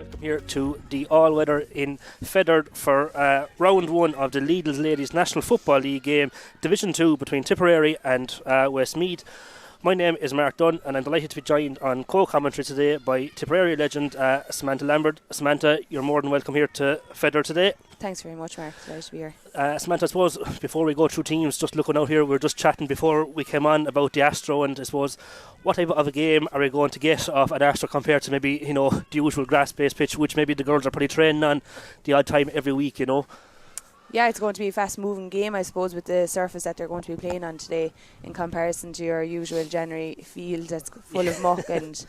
Welcome here to the all-weather in Feathered for round one of the Lidl Ladies National Football League game, Division 2 between Tipperary and Westmeath. My name is Mark Dunn and I'm delighted to be joined on co-commentary today by Tipperary legend Samantha Lambert. Samantha, you're more than welcome here to Feathered today. Thanks very much, Mark. Delighted to be here. Samantha, I suppose before we go through teams, just looking out here, we were just chatting before we came on about the Astro, and I suppose what type of a game are we going to get off an Astro compared to maybe, the usual grass-based pitch, which maybe the girls are probably training on the odd time every week, Yeah, it's going to be a fast-moving game, I suppose, with the surface that they're going to be playing on today in comparison to your usual January field that's full of muck and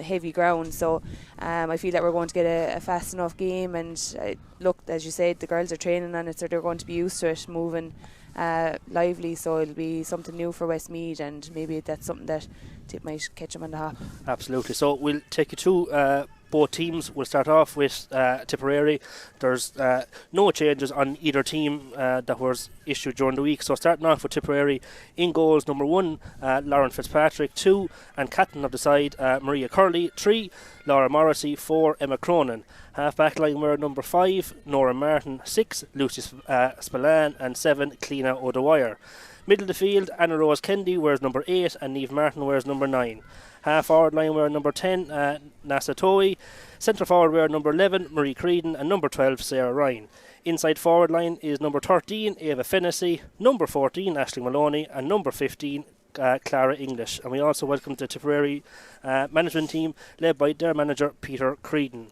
heavy ground. So I feel that we're going to get a fast enough game, and look, as you said, the girls are training on it, so they're going to be used to it, moving lively, so it'll be something new for Westmeath, and maybe that's something that Tip might catch them on the hop. Absolutely. So we'll take you to both teams. We'll start off with Tipperary. There's no changes on either team that was issued during the week. So starting off with Tipperary, in goals, number 1, Lauren Fitzpatrick, 2, and captain of the side, Maria Curley, 3, Laura Morrissey, 4, Emma Cronin. Half-back line were number 5, Nora Martin, 6, Lucy Spillane, and 7, Cleena O'Dwyer. Middle of the field, Anna Rose Kendi wears number 8 and Niamh Martin wears number 9. Half forward line were number 10, Nasa Toey. Centre forward were number 11, Marie Creedon, and number 12, Sarah Ryan. Inside forward line is number 13, Ava Fennessy, number 14, Aisling Maloney, and number 15, Clara English. And we also welcome the Tipperary management team led by their manager Peter Creedon.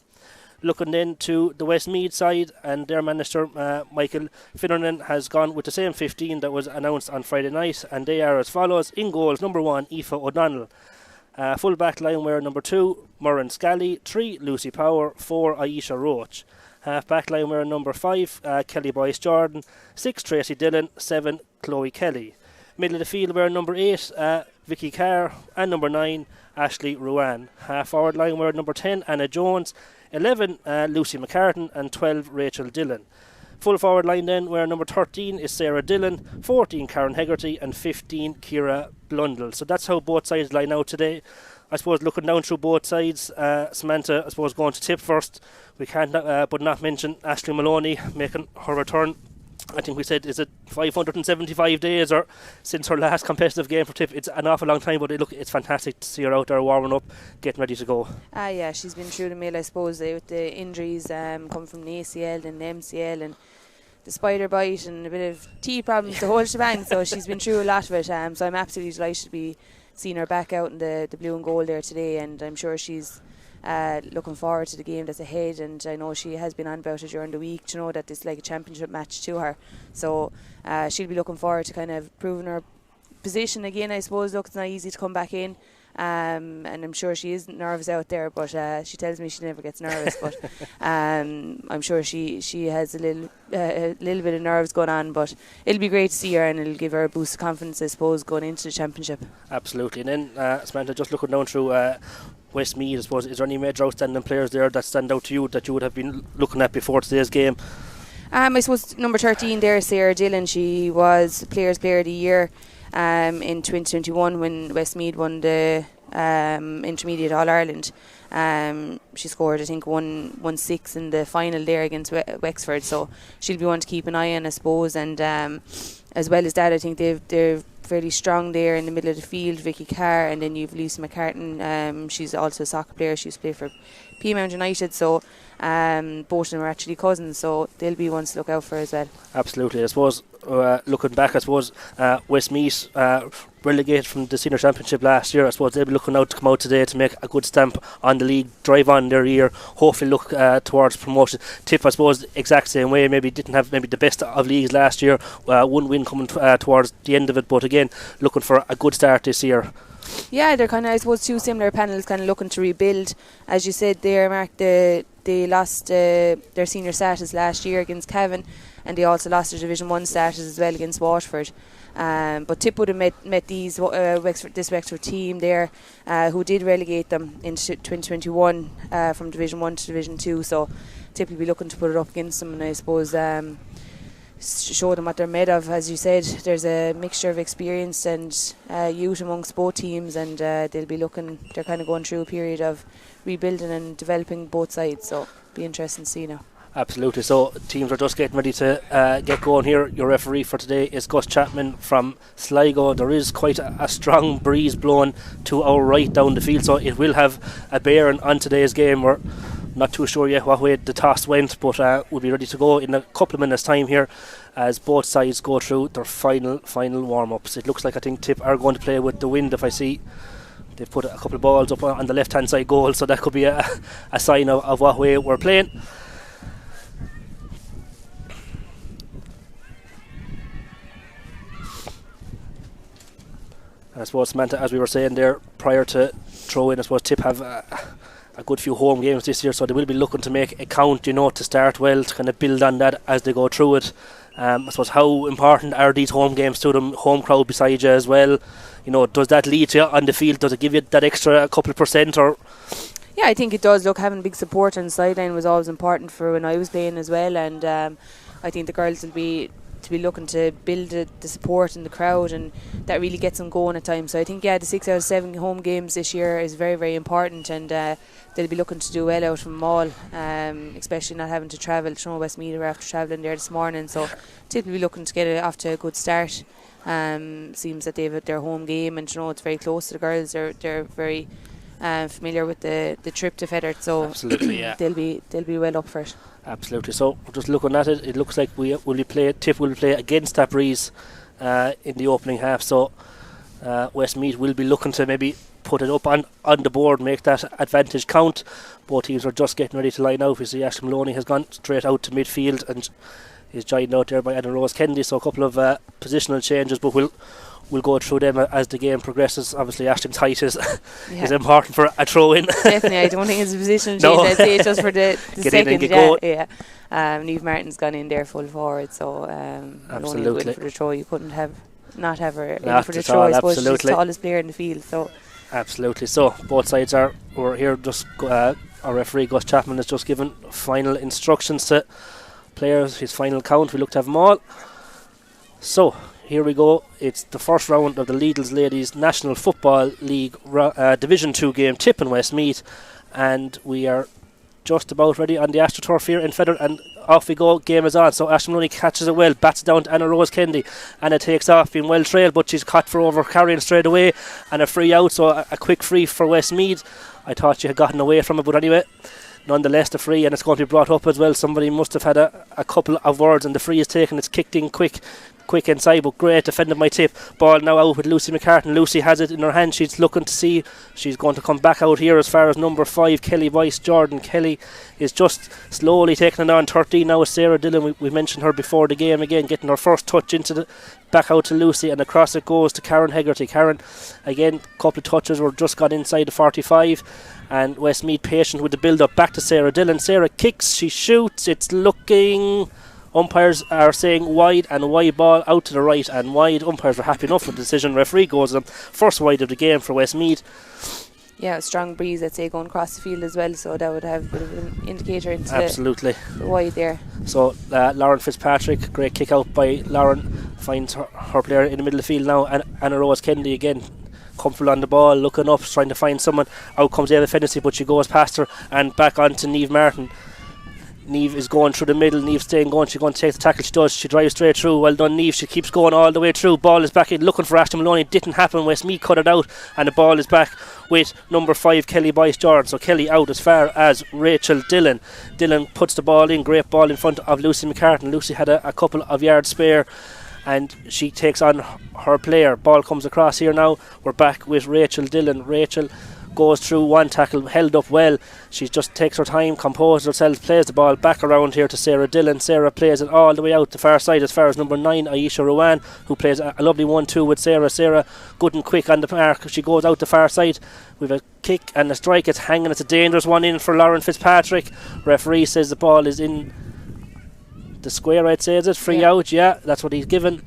Looking then to the Westmeath side, and their manager Michael Finnernan has gone with the same 15 that was announced on Friday night, and they are as follows. In goals, number 1, Aoife O'Donnell. Full back line were number 2, Murren Scally, 3, Lucy Power, 4, Aisha Roach. Half back line were number 5, Kelly Boyce Jordan, 6, Tracy Dillon, 7, Chloe Kelly. Middle of the field were number 8, Vicky Carr, and number 9, Ashley Ruan. Half forward line were number 10, Anna Jones, 11, Lucy McCartan, and 12, Rachel Dillon. Full forward line then where number 13 is Sarah Dillon, 14 Karen Hegarty, and 15 Ciara Blundell. So that's how both sides line out today. I suppose looking down through both sides, Samantha, I suppose going to Tip first, we can't but not mention Aisling Maloney making her return. I think we said, is it 575 days or since her last competitive game for Tip? It's an awful long time, but it's fantastic to see her out there warming up, getting ready to go. Yeah, she's been through the mill, I suppose, with the injuries coming from the ACL and the MCL and the spider bite and a bit of tea problems, the whole shebang. So she's been through a lot of it. So I'm absolutely delighted to be seeing her back out in the blue and gold there today, and I'm sure she's looking forward to the game that's ahead, and I know she has been on about it during the week to know that it's like a championship match to her, so she'll be looking forward to kind of proving her position again. I suppose, look, it's not easy to come back in, and I'm sure she is nervous out there, but she tells me she never gets nervous, but I'm sure she has a little bit of nerves going on, but it'll be great to see her, and it'll give her a boost of confidence, I suppose, going into the championship. Absolutely. And then Samantha, just looking down through Westmeath, I suppose, is there any major outstanding players there that stand out to you that you would have been looking at before today's game? I suppose number 13 there, Sarah Dillon, she was Players Player of the Year in 2021 when Westmeath won the Intermediate All-Ireland. She scored, I think, 1-6 in the final there against Wexford, so she'll be one to keep an eye on, I suppose. And as well as that, I think they're fairly strong there in the middle of the field, Vicky Carr, and then you've Lucy McCartan. She's also a soccer player. She used to play for Peamount United, so both of them are actually cousins, so they'll be ones to look out for as well. Absolutely. I suppose looking back, I suppose Westmeath relegated from the senior championship last year. I suppose they'll be looking out to come out today to make a good stamp on the league, drive on their year, hopefully look towards promotion. Tip, I suppose, exact same way, maybe didn't have maybe the best of leagues last year, one win coming towards the end of it, but again looking for a good start this year. Yeah, they're kind of, I suppose, two similar panels kind of looking to rebuild. As you said there, Mark, they lost their senior status last year against Cavan, and they also lost their Division 1 status as well against Waterford. But Tip would have met this Wexford team there, who did relegate them in 2021 from Division 1 to Division 2, so Tip will be looking to put it up against them, and I suppose show them what they're made of. As you said, there's a mixture of experience and youth amongst both teams, and they're kind of going through a period of rebuilding and developing both sides, so be interesting to see now. Absolutely. So teams are just getting ready to get going here. Your referee for today is Gus Chapman from Sligo. There is quite a strong breeze blowing to our right down the field, so it will have a bearing on today's game. We're not too sure yet what way the toss went, but we'll be ready to go in a couple of minutes time here as both sides go through their final warm-ups. It looks like I think Tip are going to play with the wind. If I see they've put a couple of balls up on the left hand side goal, so that could be a sign of what way we're playing. And I suppose, Samantha, as we were saying there prior to throw in, I suppose Tip have a good few home games this year, so they will be looking to make a count, to start well, to kind of build on that as they go through it. I suppose, how important are these home games to them, home crowd beside you as well? Does that lead you on the field? Does it give you that extra couple of percent? Or yeah, I think it does. Look, having big support on the sideline was always important for when I was playing as well, and I think the girls will be looking to build the support in the crowd, and that really gets them going at times. So I think the 6 out of 7 home games this year is very, very important, and they'll be looking to do well out of them all, especially not having to travel. Westmeath were after travelling there this morning, so they'll be looking to get it off to a good start. Seems that they've their home game, and it's very close to the girls. They're very familiar with the trip to Fethard, so absolutely, yeah. they'll be well up for it. Absolutely. So just looking at it, it looks like Tip will play against that breeze in the opening half. So Westmeath will be looking to maybe put it up on the board, make that advantage count. Both teams are just getting ready to line out. We see Ashton Maloney has gone straight out to midfield and is joined out there by Anna Rose Kennedy. So a couple of positional changes, but we'll go through them as the game progresses. Obviously, Ashton's height is important for a throw-in. Definitely, I don't think it's a position change. No. I'd say it's just for the get second. In and get going. Yeah. Neve Martin's gone in there full forward, so absolutely. For the throw, you couldn't not have her in Not for the at throw. all, I suppose absolutely. she's the tallest player in the field. So absolutely. So both sides we're here. Just our referee Gus Chapman has just given final instructions to players. His final count. We look to have them all. So here we go. It's the first round of the Lidl's Ladies National Football League Division 2 game, Tip and Westmeath, and we are just about ready on the AstroTurf here in Fethard, and off we go. Game is on. So Ashton Maloney catches it well, bats down to Anna Rose Kennedy, and it takes off, being well trailed, but she's caught for over carrying straight away, and a free out. So a quick free for Westmeath. I thought she had gotten away from it, but anyway, nonetheless the free, and it's going to be brought up as well. Somebody must have had a couple of words, and the free is taken. It's kicked in quick inside, but great defended by Tip. Ball now out with Lucy McCartan. Lucy has it in her hand. She's looking to see she's going to come back out here as far as number 5 Kelly Weiss Jordan. Kelly is just slowly taking it on. 13 now is Sarah Dillon. We mentioned her before the game, again getting her first touch into the back out to Lucy, and across it goes to Karen Hegarty. Karen again, a couple of touches, were just got inside the 45, and Westmeath patient with the build up. Back to Sarah Dillon. Sarah kicks, she shoots, it's looking, umpires are saying wide, and wide ball out to the right, and wide. Umpires were happy enough with the decision. Referee goes them first wide of the game for Westmeath. Yeah, a strong breeze, I'd say, going across the field as well, so that would have a bit of an indicator into absolutely the wide there. So Lauren Fitzpatrick, great kick out by Lauren, finds her player in the middle of the field now, and Anna Rose Kennedy again comfortable on the ball, looking up, trying to find someone. Out comes Eva Fennessy, but she goes past her and back on to Neve Martin. Neve is going through the middle. Neve staying going. She's going to take the tackle. She does. She drives straight through. Well done, Neve. She keeps going all the way through. Ball is back in, looking for Ashton Maloney. It didn't happen. Westmeath cut it out, and the ball is back with number 5 Kelly Weiss Jordan. So Kelly out as far as Rachel Dillon. Dillon puts the ball in. Great ball in front of Lucy McCartan. Lucy had a couple of yards spare, and she takes on her player. Ball comes across here now. We're back with Rachel Dillon. Rachel goes through one tackle, held up well. She just takes her time, composes herself, plays the ball back around here to Sarah Dillon. Sarah plays it all the way out the far side as far as number 9 Aisha Rowan, who plays a lovely 1-2 with Sarah. Sarah good and quick on the mark. She goes out the far side with a kick and a strike. It's hanging. It's a dangerous one in for Lauren Fitzpatrick. Referee says the ball is in the square, I'd say, is it? Free out, that's what he's given.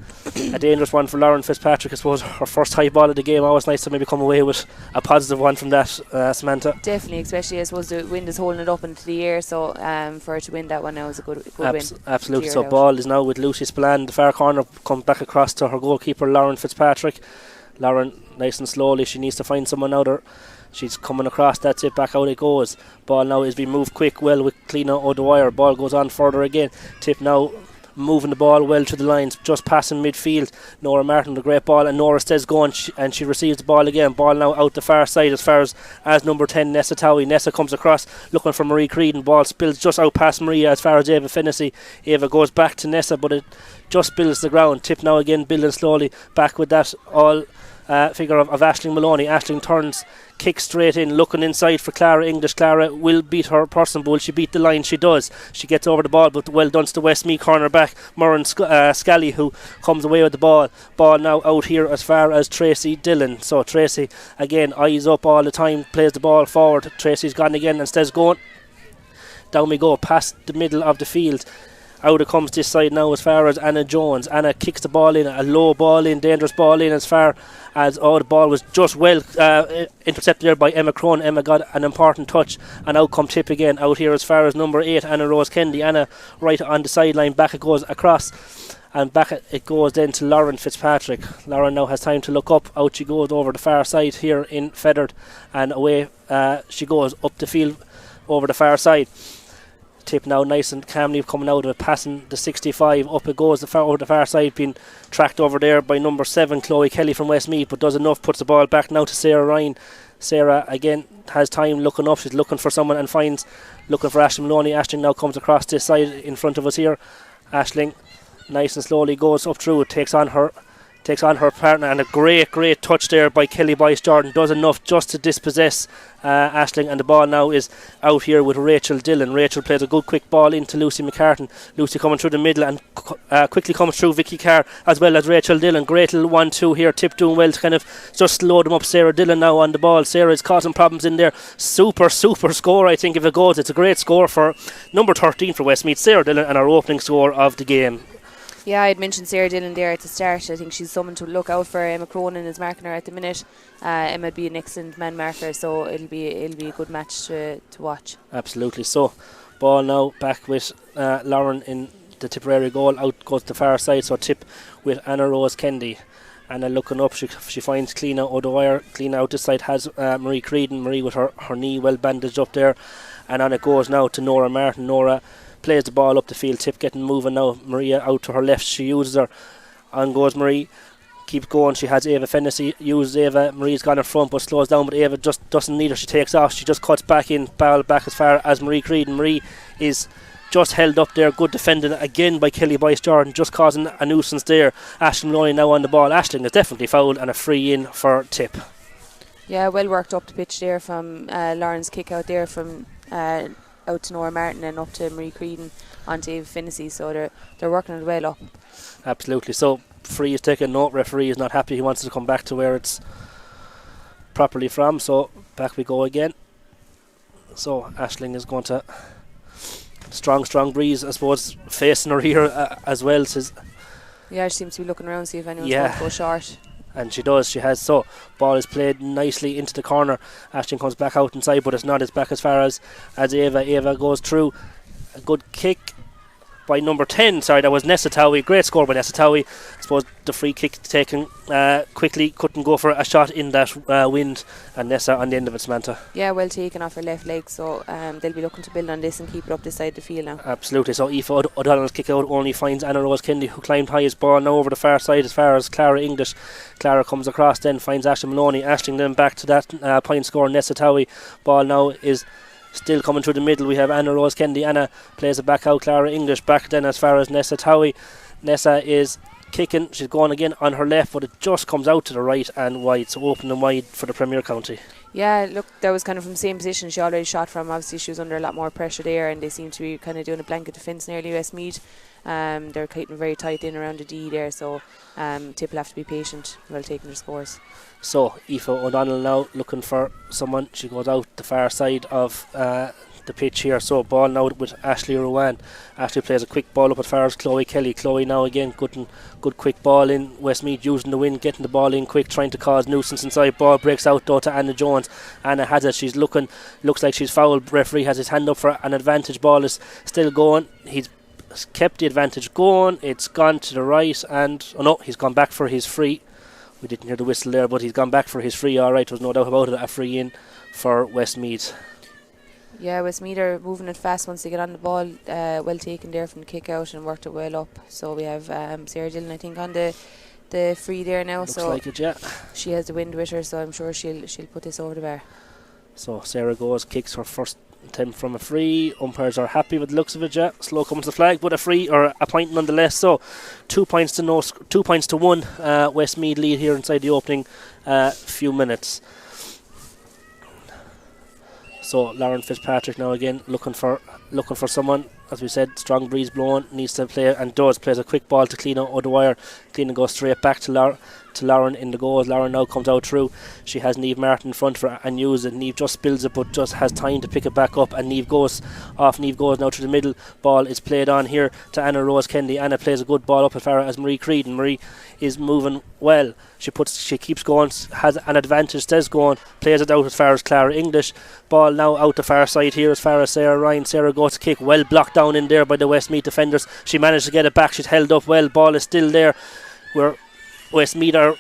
A dangerous one for Lauren Fitzpatrick, I suppose. Her first high ball of the game. Always nice to maybe come away with a positive one from that, Samantha. Definitely, especially I suppose the wind is holding it up into the air, so for her to win that one now is a good win. Absolutely. So ball is now with Lucy Spillane. The far corner comes back across to her goalkeeper, Lauren Fitzpatrick. Lauren, nice and slowly, she needs to find someone out there. She's coming across, that's it, back out it goes. Ball now is being moved quick, well with Cliona O'Dwyer. Ball goes on further again. Tip now moving the ball well to the lines, just passing midfield. Nora Martin, the great ball, and Nora stays going, and she receives the ball again. Ball now out the far side as far as number 10, Nessa Towie. Nessa comes across looking for Marie Creedon. Ball spills just out past Maria as far as Eva Fennessy. Eva goes back to Nessa, but it just builds the ground. Tip now again, building slowly back with that all figure of Aisling Maloney. Aisling turns, kicks straight in, looking inside for Clara English. Clara will beat her person, but will she beat the line? She does. She gets over the ball, but well done to the Westmeath corner back, Murren Scally, who comes away with the ball. Ball now out here as far as Tracy Dillon. So Tracy again, eyes up all the time, plays the ball forward. Tracy's gone again and stays going. Down we go, past the middle of the field. Out it comes this side now as far as Anna Jones. Anna kicks the ball in, a low ball in, dangerous ball in as far as the ball was just well intercepted there by Emma Crone. Emma got an important touch, and out come Tip again. Out here as far as number 8, Anna Rose Kennedy. Anna right on the sideline, back it goes across, and back it goes then to Lauren Fitzpatrick. Lauren now has time to look up. Out she goes over the far side here in Feathered, and away she goes up the field over the far side. Tip now nice and calmly coming out of it, passing the 65. Up it goes over the far side, being tracked over there by number 7, Chloe Kelly from Westmeath, but does enough, puts the ball back now to Sarah Ryan. Sarah again has time looking up, she's looking for someone and finds, looking for Aisling Maloney. Aisling now comes across this side in front of us here. Aisling nice and slowly goes up through it, takes on her partner, and a great touch there by Kelly Boyce Jordan. Does enough just to dispossess Aisling, and the ball now is out here with Rachel Dillon. Rachel plays a good quick ball into Lucy McCartan. Lucy coming through the middle and quickly comes through Vicky Carr as well as Rachel Dillon. Great little 1-2 here. Tip doing well to kind of just slow them up. Sarah Dillon now on the ball. Sarah is causing problems in there. Super score, I think, if it goes. It's a great score for number 13 for Westmeath, Sarah Dillon, and our opening score of the game. Yeah, I had mentioned Sarah Dillon there at the start. I think she's someone to look out for. Emma Cronin is marking her at the minute. Emma would be an excellent man marker, so it'll be a good match to watch. Absolutely. So, ball now back with Lauren in the Tipperary goal. Out goes the far side, so Tip with Anna Rose Kennedy. Anna looking up, she finds Cliona O'Dwyer. Cliona out this side has Marie Creedon. Marie with her knee well bandaged up there. And on it goes now to Nora Martin. Nora plays the ball up the field. Tip getting moving now. Maria out to her left, she uses her. On goes Marie, keeps going. She has Eva Fennessy, uses Eva. Marie's gone in front but slows down, but Eva just doesn't need her. She takes off, she just cuts back in, ball back as far as Marie Creedon. Marie is just held up there, good defending again by Kelly Boyce Jordan, just causing a nuisance there. Aisling Maloney now on the ball. Aisling is definitely fouled, and a free in for Tip. Yeah, well worked up the pitch there from Lauren's kick out there from out to Nora Martin and up to Marie Creedon onto Eva Fennessy, so they're working it well up. Absolutely. So free is taken. No, referee is not happy. He wants to come back to where it's properly from. So back we go again. So Aisling is going to strong breeze, I suppose, facing her here as well. Says yeah, she seems to be looking around to see if anyone's going to go short. And she does, she has. So ball is played nicely into the corner. Aisling comes back out inside, but it's not. It's back as far as Eva goes through. A good kick by number 10. Sorry, that was Nessa Towie. Great score by Nessa Towie. I suppose the free kick taken quickly, couldn't go for a shot in that wind, and Nessa on the end of it, Samantha. Yeah, well taken off her left leg, so they'll be looking to build on this and keep it up this side of the field now. Absolutely. So Aoife O'Donnell's kick out only finds Anna Rose Kennedy, who climbed highest. Ball now over the far side as far as Clara English. Clara comes across, then finds Aisling Maloney. Aisling then back to that point scorer Nessa Towie. Ball now is still coming through the middle. We have Anna Rose Kennedy. Anna plays it back out. Clara English back then as far as Nessa Towie. Nessa is kicking. She's going again on her left, but it just comes out to the right and wide. So open and wide for the Premier County. Yeah, look, that was kind of from the same position she already shot from. Obviously she was under a lot more pressure there, and they seem to be kind of doing a blanket defence nearly Westmeath. They're keeping very tight in around the D there, so Tip will have to be patient while taking their scores. So Aoife O'Donnell now looking for someone. She goes out the far side of the pitch here. So ball now with Ashley Rowan. Ashley plays a quick ball up as far as Chloe Kelly. Chloe now again good quick ball in. Westmeath using the wind, getting the ball in quick, trying to cause nuisance inside. Ball breaks out though to Anna Jones. Anna has it. She's looks like she's fouled. Referee has his hand up for an advantage. Ball is still going. He's kept the advantage going. It's gone to the right, and he's gone back for his free. We didn't hear the whistle there, but he's gone back for his free. All right, there's no doubt about it. A free in for Westmeath. Yeah, Westmeath are moving it fast once they get on the ball. Well taken there from the kick out and worked it well up. So we have Sarah Dillon, I think, on the free there now. Looks so like it, yeah. She has the wind with her, so I'm sure she'll put this over the bar. So Sarah goes, kicks her first attempt from a free. Umpires are happy with the looks of it, yeah. Slow comes the flag, but a free or a point nonetheless. So 2 points to 1. Westmeath lead here inside the opening few minutes. So Lauren Fitzpatrick now again looking for someone. As we said, strong breeze blowing, needs to play and plays a quick ball to Cliona O'Dwyer. Cliona goes straight back to Lauren in the goal. Lauren now comes out through. She has Niamh Martin in front for and uses it. Niamh just spills it but just has time to pick it back up, and Niamh goes now through the middle. Ball is played on here to Anna Rose Kennedy. Anna plays a good ball up as far as Marie Creed, and Marie is moving well. She keeps going, has an advantage, stays going, plays it out as far as Clara English. Ball now out the far side here as far as Sarah Ryan. Sarah goes to kick, well blocked down in there by the Westmeath defenders. She managed to get it back, she's held up well. Ball is still there where Westmeath are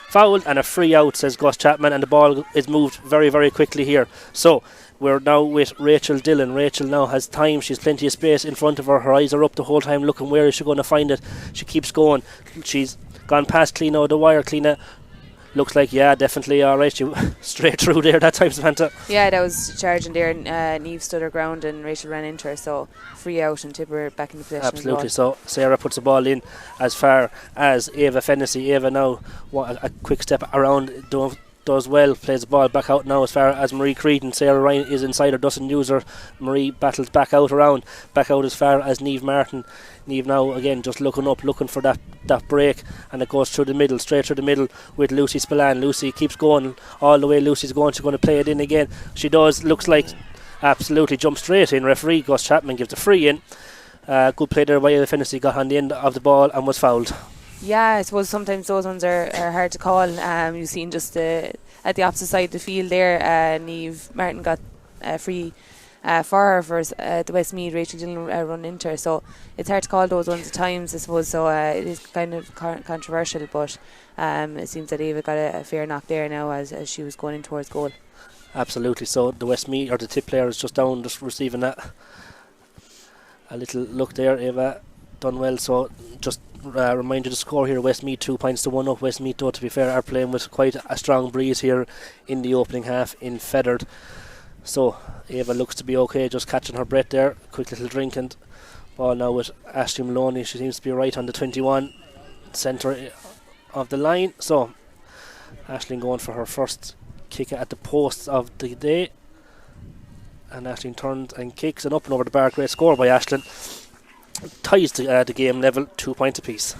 fouled, and a free out, says Gus Chapman, and the ball is moved very, very quickly here. So we're now with Rachel Dillon. Rachel now has time, she's plenty of space in front of her. Her eyes are up the whole time looking where is she going to find it. She keeps going, she's gone past Cliona O'Dwyer. Cliona looks like, yeah, definitely alright. She straight through there that time, Samantha. Yeah, that was charging there. Niamh stood her ground and Rachel ran into her, so free out and Tipper back in the possession. Absolutely. So Sarah puts the ball in as far as Ava Fennessy. Ava now a quick step around, does well, plays the ball back out now as far as Marie Creed, and Sarah Ryan is inside her, doesn't use her. Marie battles back out as far as Niamh Martin. Niamh now again just looking up, looking for that break, and it goes through the middle, straight through the middle with Lucy Spillane. Lucy keeps going all the way. Lucy's going, she's going to play it in again. She does, looks like absolutely jumps straight in. Referee Gus Chapman gives the free in. Good play there by Ava Fennessy, got on the end of the ball and was fouled. Yeah, I suppose sometimes those ones are hard to call. You've seen just at the opposite side of the field there, Niamh Martin got free for her for the Westmeath. Rachel Dillon run into her, so it's hard to call those ones at times, I suppose. So it is kind of controversial, but it seems that Ava got a fair knock there now as she was going in towards goal. Absolutely. So the Westmeath, or the tip player, is just down, just receiving a little look there. Ava done well. So just remind you the score here: Westmeath 2 points to 1 up. Westmeath, though, to be fair, are playing with quite a strong breeze here in the opening half in Feathered. So Ava looks to be okay, just catching her breath there. Quick little drink, and ball now with Ashley Maloney. She seems to be right on the 21 centre of the line. So Ashley going for her first kick at the posts of the day, and Ashley turns and kicks, and up and over the bar. Great score by Ashley. Ties the game level, 2 points apiece.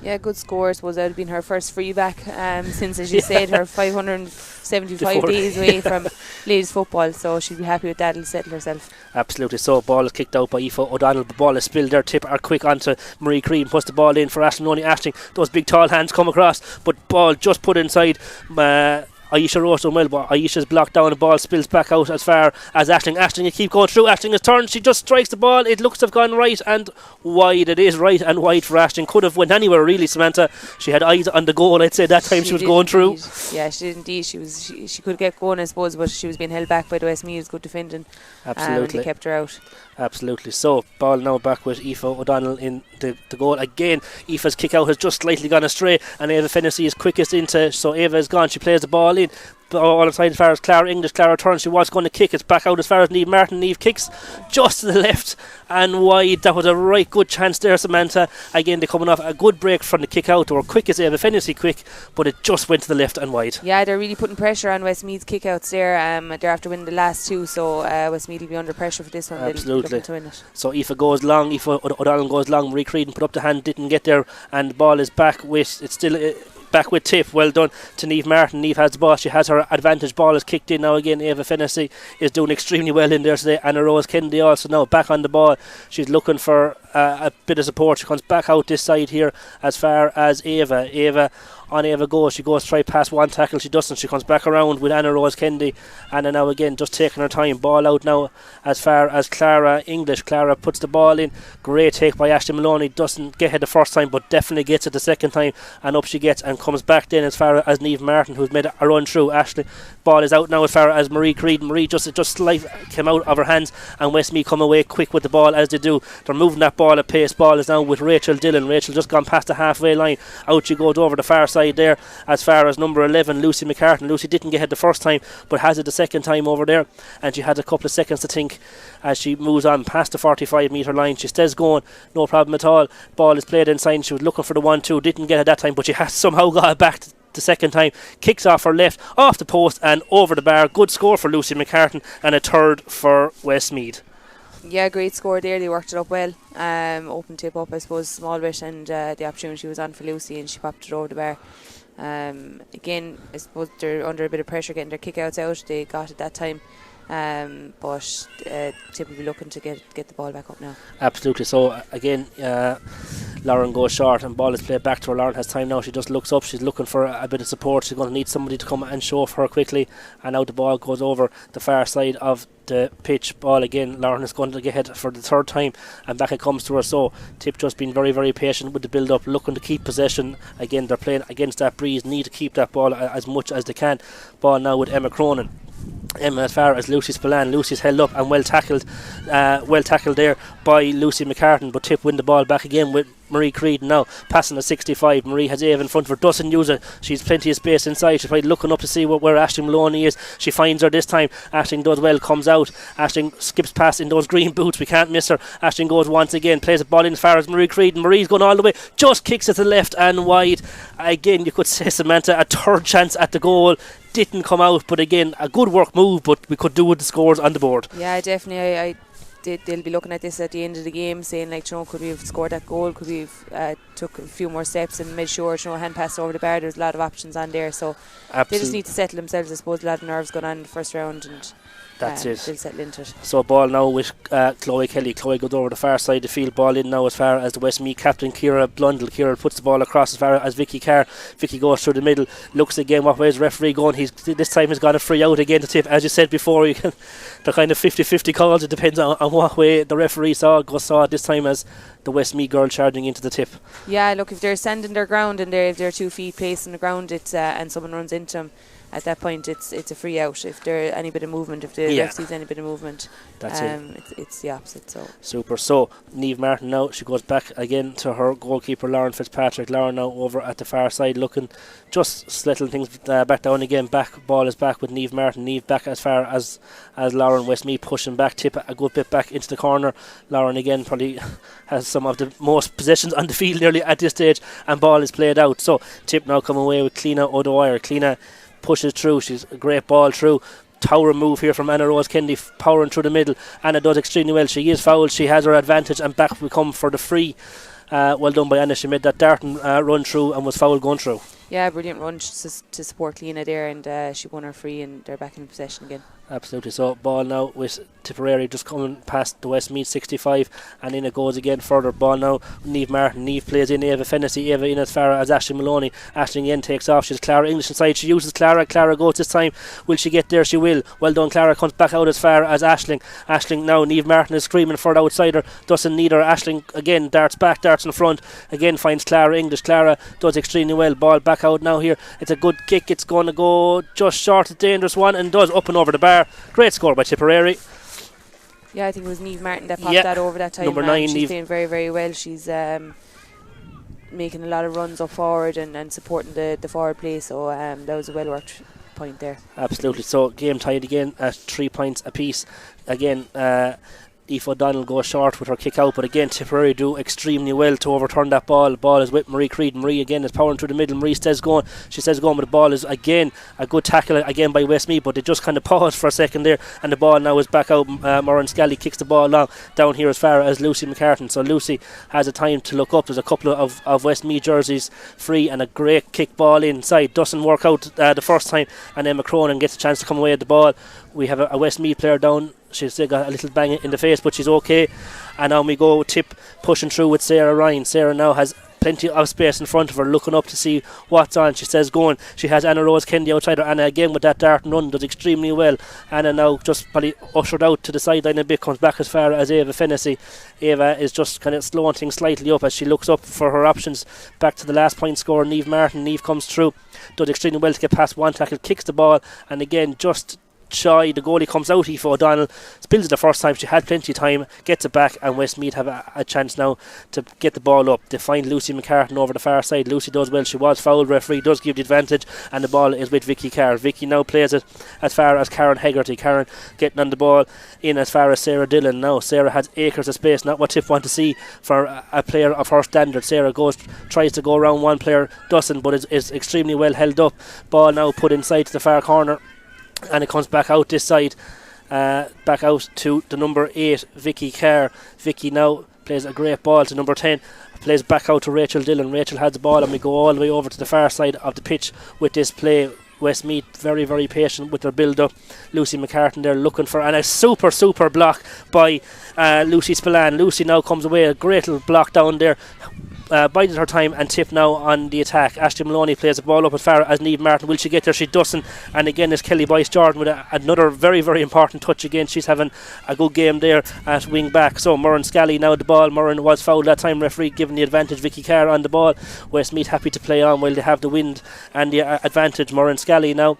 Yeah, good score. I suppose that would have been her first free back since, as you said, her 575 days away from ladies football, so she'll be happy with that. It'll settle herself. Absolutely. So ball is kicked out by Aoife O'Donnell. The ball is spilled there. Tip are quick onto Marie Creed, puts the ball in for Ashling Loney. Ashling, those big tall hands come across, but ball just put inside Aisha Rose done well, but Aisha's blocked down. The ball spills back out as far as Ashling. Ashling, you keep going through. Ashling has turned. She just strikes the ball. It looks to have gone right and wide. It is right and wide for Ashling. Could have went anywhere really, Samantha. She had eyes on the goal, I'd say, that time she was going through. Yeah, she did indeed. She could get going, I suppose, but she was being held back by the Westmeath. Good defending. Absolutely. They kept her out. Absolutely. So ball now back with Aoife O'Donnell in the goal again. Aoife's kick out has just slightly gone astray, and Ava Fennessy is quickest into, so Ava is gone. She plays the ball in all inside as far as Clara English. Clara turns, she was going to kick, it's back out as far as Niamh Martin. Niamh kicks just to the left and wide. That was a right good chance there, Samantha. Again, they're coming off a good break from the kick out, or quick as Ava Fennessy quick, but it just went to the left and wide. Yeah, they're really putting pressure on Westmeath's kick outs there. They're after winning the last two, so Westmeath will be under pressure for this one. Absolutely. To win it. So Aoife goes long, Aoife O'Donnell goes long. Marie Creedon put up the hand, didn't get there, and the ball is back with, it's still back with Tip. Well done to Niamh Martin. Niamh has the ball. She has her advantage. Ball is kicked in now again. Eva Fennessy is doing extremely well in there today. Anna Rose Kennedy also now back on the ball. She's looking for a bit of support. She comes back out this side here as far as Eva on Eva goes. She goes to try pass one tackle. She doesn't. She comes back around with Anna Rose Kennedy. Anna now again just taking her time. Ball out now as far as Clara English. Clara puts the ball in. Great take by Ashley Maloney. Doesn't get it the first time, but definitely gets it the second time. And up she gets and comes back then as far as Niamh Martin, who's made a run through. Ashley, ball is out now as far as Marie Creed. Marie just slight came out of her hands, and Westmeath come away quick with the ball as they do. They're moving that ball at pace. Ball is now with Rachel Dillon. Rachel just gone past the halfway line. Out she goes over the far side there as far as number 11 Lucy McCartan. Lucy didn't get it the first time, but has it the second time over there, and she had a couple of seconds to think as she moves on past the 45 metre line. She stays going, no problem at all. Ball is played inside. She was looking for the 1-2, didn't get it that time, but she has somehow got it back the second time. Kicks off her left, off the post and over the bar. Good score for Lucy McCartan, and a third for Westmeath. Yeah, great score there. They worked it up well. Open tip up, I suppose, small bit, and the opportunity was on for Lucy, and she popped it over the bar. Again, I suppose they're under a bit of pressure getting their kick-outs out. They got it that time. But Tip will be looking to get the ball back up now. Absolutely. So again, Lauren goes short and ball is played back to her. Lauren has time now. She just looks up. She's looking for a bit of support. She's going to need somebody to come and show for her quickly. And now the ball goes over the far side of the pitch. Ball again. Lauren is going to get hit for the third time, and back it comes to her. So Tip just being very, very patient with the build up, looking to keep possession. Again, they're playing against that breeze. Need to keep that ball as much as they can. Ball now with Emma Cronin. Emma as far as Lucy Spillane. Lucy's held up and well tackled there by Lucy McCartan, but Tip win the ball back again with Marie Creed now passing the 65. Marie has Ava in front of her, doesn't use it. She's plenty of space inside. She's probably looking up to see where Aisling Maloney is. She finds her this time. Aisling does well, comes out. Aisling skips past in those green boots. We can't miss her. Aisling goes once again, plays the ball in as far as Marie Creed, and Marie's going all the way, just kicks it to the left and wide. Again, you could say, Samantha, a third chance at the goal. Didn't come out, but again, a good work move, but we could do with the scores on the board. Yeah, definitely. They'll be looking at this at the end of the game, saying, like, could we have scored that goal? Could we have took a few more steps and made sure, hand pass over the bar? There's a lot of options on there, so they just need to settle themselves. I suppose a lot of nerves going on in the first round, and that's it. They'll settle into it. So ball now with Chloe Kelly. Chloe goes over the far side of the field. Ball in now as far as the Westmeath captain Ciara Blundell. Ciara puts the ball across as far as Vicky Carr. Vicky goes through the middle. Looks again what way is the referee going. This time he's got a free out again to Tip. As you said before, they're kind of 50-50 calls. It depends on what way the referee saw it this time as the Westmeath girl charging into the Tip. Yeah, look, if they're standing their ground and if they're 2 feet placed on the ground, it's and someone runs into them, at that point it's a free out. If there any bit of movement, if the ref sees any bit of movement, that's it's the opposite. So super. So Niamh Martin now, she goes back again to her goalkeeper Lauren Fitzpatrick. Lauren now over at the far side looking, just settling things back down again. Ball is back with Niamh Martin. Niamh back as far as Lauren. Westmeath pushing back. Tip a good bit back into the corner. Lauren again probably has some of the most possessions on the field nearly at this stage, and ball is played out. So Tip now come away with Cliona O'Dwyer. Cliona pushes through. She's a great ball through. Tower move here from Anna Rose Kennedy, powering through the middle. Anna does extremely well. She is fouled. She has her advantage, and back we come for the free. Well done by Anna. She made that darting run through and was fouled going through. Yeah, brilliant run to support Cliona there, and she won her free, and they're back in possession again. Absolutely. So ball now with Tipperary just coming past the Westmeath 65, and in it goes again further. Ball now Niamh Martin. Niamh plays in Eva Fennessy. Eva in as far as Aisling Maloney. Aisling again takes off. She's Clara English inside. She uses Clara. Clara goes this time. Will she get there? She will. Well done. Clara comes back out as far as Aisling. Aisling now. Niamh Martin is screaming for the outsider. Doesn't need her. Aisling again darts back, darts in front. Again finds Clara English. Clara does extremely well. Ball back out now here. It's a good kick. It's going to go just short of the dangerous one, and does up and over the bar. Great score by Tipperary. Yeah, I think it was Niamh Martin that popped that over that time. Number 9. She's playing very, very well. She's making a lot of runs up forward and supporting the forward play. So that was a well worked point there. Absolutely. So game tied again at 3 points apiece. Again, Aoife O'Donnell goes short with her kick out, but again Tipperary do extremely well to overturn that ball. The ball is with Marie Creed. Marie again is powering through the middle. Marie stays going. She stays going, but the ball is again a good tackle again by Westmeath, but they just kind of paused for a second there, and the ball now is back out. Moran Scally kicks the ball long down here as far as Lucy McCartan. So Lucy has a time to look up. There's a couple of Westmeath jerseys free, and a great kick ball inside. Doesn't work out the first time, and then McCronan gets a chance to come away at the ball. We have a Westmeath player down. She's still got a little bang in the face, but she's okay. And now we go Tip pushing through with Sarah Ryan. Sarah now has plenty of space in front of her, looking up to see what's on. She says going. She has Anna Rose Kennedy outside her. Anna again with that dart and run does extremely well. Anna now just probably ushered out to the sideline a bit, comes back as far as Ava Fennessy. Ava is just kind of slowing things slightly up as she looks up for her options. Back to the last point scorer, Niamh Martin. Niamh comes through, does extremely well to get past one tackle, kicks the ball, and again just shy. The goalie comes out. Aoife O'Donnell spills it the first time. She had plenty of time, gets it back, and Westmeath have a chance now to get the ball up. They find Lucy McCartan over the far side. Lucy does well. She was fouled. Referee does give the advantage, and the ball is with Vicky Carr. Vicky now plays it as far as Karen Hegarty. Karen getting on the ball in as far as Sarah Dillon. Now Sarah has acres of space, not what Tiff want to see for a player of her standard. Sarah tries to go around one player, doesn't, but is extremely well held up. Ball now put inside to the far corner, and it comes back out this side, back out to the number 8, Vicky Carr. Vicky now plays a great ball to number 10, plays back out to Rachel Dillon. Rachel has the ball, and we go all the way over to the far side of the pitch with this play. Westmeath very, very patient with their build-up. Lucy McCartan there looking for, and a super block by Lucy Spillane. Lucy now comes away, a great little block down there. Bided her time, and Tip now on the attack. Ashley Maloney plays the ball up as far as Niamh Martin. Will she get there? She doesn't. And again is Kelly Boyce Jordan with another very, very important touch again. She's having a good game there at wing back. So Moran Scally now the ball. Moran was fouled that time. Referee giving the advantage. Vicky Carr on the ball. Westmeath happy to play on while they have the wind and the advantage. Moran Scally now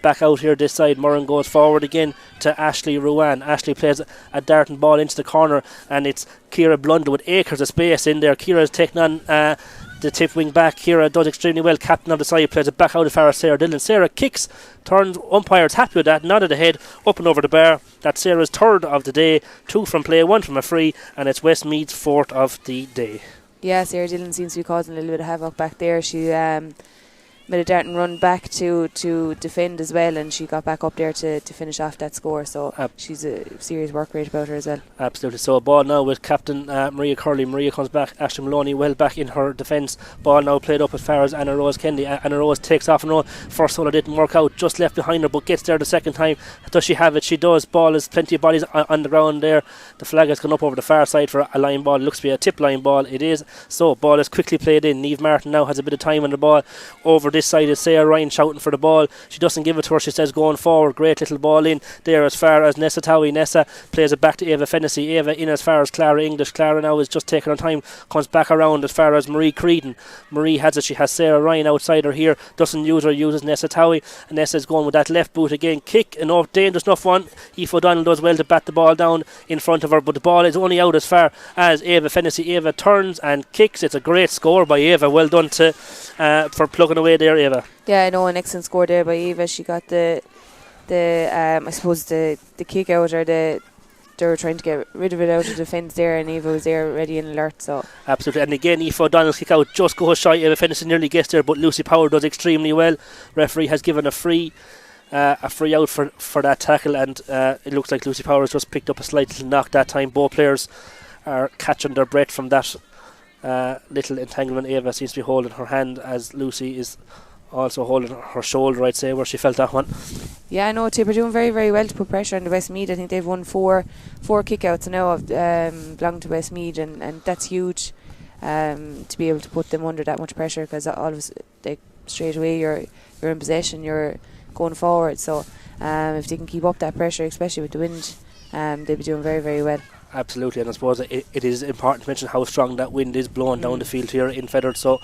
back out here this side. Moran goes forward again to Ashley Ruan. Ashley plays a darting ball into the corner, and it's Ciara Blunder with acres of space in there. Ciara's taking on the Tip wing back. Ciara does extremely well. Captain of the side plays it back out as far as Sarah Dillon. Sarah kicks, turns, umpire's happy with that, nodded ahead, up and over the bar. That's Sarah's third of the day, 2 from play, 1 from a free, and it's Westmeath's 4th of the day. Yeah, Sarah Dillon seems to be causing a little bit of havoc back there. She made a dart and run back to defend as well, and she got back up there to finish off that score. So she's a serious work rate about her as well. Absolutely. So a ball now with Captain Maria Curley. Maria comes back. Ashley Maloney well back in her defence. Ball now played up as far as Anna Rose Kennedy. Anna Rose takes off and run. First one didn't work out, just left behind her, but gets there the second time. Does she have it? She does. Ball is plenty of bodies on the ground there. The flag has gone up over the far side for a line ball. It looks to be a tip line ball. It is. So ball is quickly played in. Niamh Martin now has a bit of time on the ball. Over this side is Sarah Ryan shouting for the ball. She doesn't give it to her. She says going forward. Great little ball in there as far as Nessa Towie. Nessa plays it back to Ava Fennessy. Ava in as far as Clara English. Clara now is just taking her time, comes back around as far as Marie Creedon. Marie has it. She has Sarah Ryan outside her here, doesn't use her, uses Nessa Towie, and Nessa's going with that left boot again. Kick, enough, dangerous enough one. Aoife O'Donnell does well to bat the ball down in front of her, but the ball is only out as far as Ava Fennessy. Ava turns and kicks. It's a great score by Ava. Well done to for plugging away there, Ava. Yeah, I know, an excellent score there by Eva. She got the I suppose the kick out, or they were trying to get rid of it out of defence there, and Eva was there ready and alert. So absolutely. And again, Aoife O'Donnell's kick out just goes shy. Eva Fennessy nearly gets there, but Lucy Power does extremely well. Referee has given a free out for that tackle, and it looks like Lucy Power has just picked up a slight little knock that time. Both players are catching their breath from that little entanglement. Eva seems to be holding her hand, as Lucy is also holding her shoulder, I'd say, where she felt that one. Yeah, I know Tip are doing very, very well to put pressure on the Westmeath. I think they've won four kickouts now belong to Westmeath, and that's huge to be able to put them under that much pressure, because all of us, straight away you're in possession, you're going forward. So if they can keep up that pressure, especially with the wind, they'll be doing very, very well. Absolutely, and I suppose it is important to mention how strong that wind is blowing down the field here in Feathered. So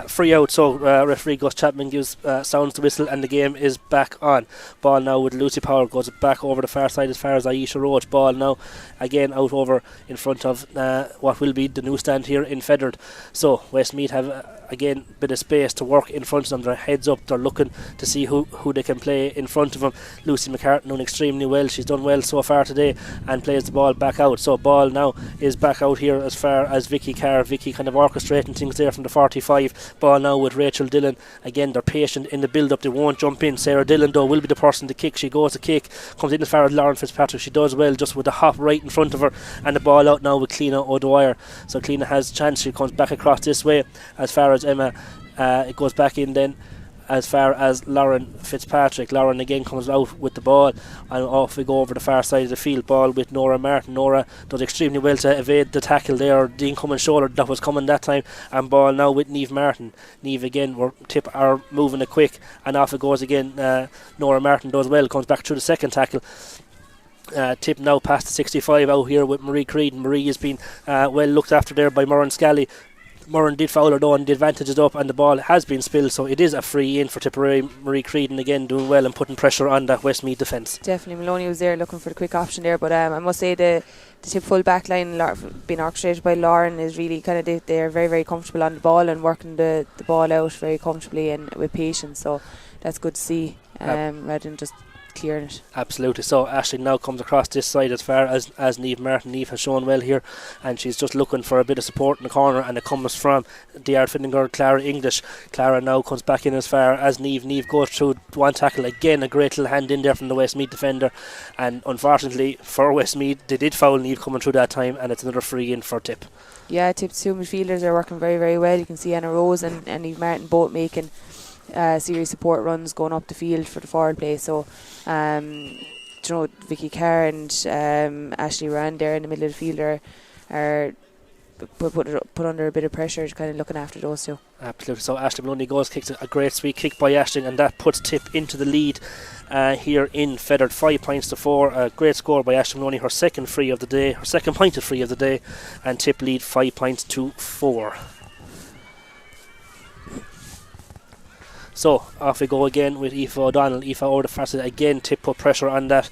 Free out, so referee Gus Chapman gives sounds the whistle and the game is back on. Ball now with Lucy Power, goes back over the far side as far as Aisha Roach. Ball now again out over in front of what will be the new stand here in Fedard. So Westmeath have again a bit of space to work in front of them. Their heads up, they're looking to see who they can play in front of them. Lucy McCartan doing extremely well, she's done well so far today and plays the ball back out. So ball now is back out here as far as Vicky Carr. Vicky kind of orchestrating things there from the 45. Ball now with Rachel Dillon. Again, they're patient in the build up, they won't jump in. Sarah Dillon though will be the person to kick. She goes to kick, comes in as far as Lauren Fitzpatrick. She does well just with the hop right in front of her, and the ball out now with Cleena O'Dwyer. So Cleena has a chance, she comes back across this way as far as Emma. It goes back in then as far as Lauren Fitzpatrick. Lauren again comes out with the ball and off we go over the far side of the field. Ball with Nora Martin. Nora does extremely well to evade the tackle there, the incoming shoulder that was coming that time, and ball now with Niamh Martin. Niamh again, we're Tip are moving it quick and off it goes again. Nora Martin does well, comes back through the second tackle. Tip now past the 65 out here with Marie Creed. Marie has been well looked after there by Murren Scally. Murren did foul her though and the advantage is up and the ball has been spilled, so it is a free in for Tipperary. Marie Creedon again doing well and putting pressure on that Westmeath defence. Definitely, Maloney was there looking for the quick option there, but I must say the Tip full back line being orchestrated by Lauren is really kind of, they're very very comfortable on the ball and working the ball out very comfortably and with patience, so that's good to see, rather than just clearing it. Absolutely. So Aisling now comes across this side as far as Niamh Martin. Niamh has shown well here and she's just looking for a bit of support in the corner, and it comes from the outfitting girl Clara English. Clara now comes back in as far as Niamh. Niamh goes through one tackle, again a great little hand in there from the Westmeath defender, and unfortunately for Westmeath they did foul Niamh coming through that time, and it's another free in for Tip. Yeah, Tip's two midfielders are working very very well. You can see Anna Rose and Niamh Martin both making serious support runs going up the field for the forward play. So Vicky Carr and Ashley Rand there in the middle of the field are put under a bit of pressure, kind of looking after those two. Absolutely. So Aisling Maloney goes, kicks a great sweet kick by Aisling, and that puts Tip into the lead here in Fedard, 5 points to 4. A great score by Aisling Maloney, her second free of the day, her second pointed free of the day, and Tip lead 5 points to 4. So off we go again with Aoife O'Donnell. Aoife over the far side again. Tip put pressure on that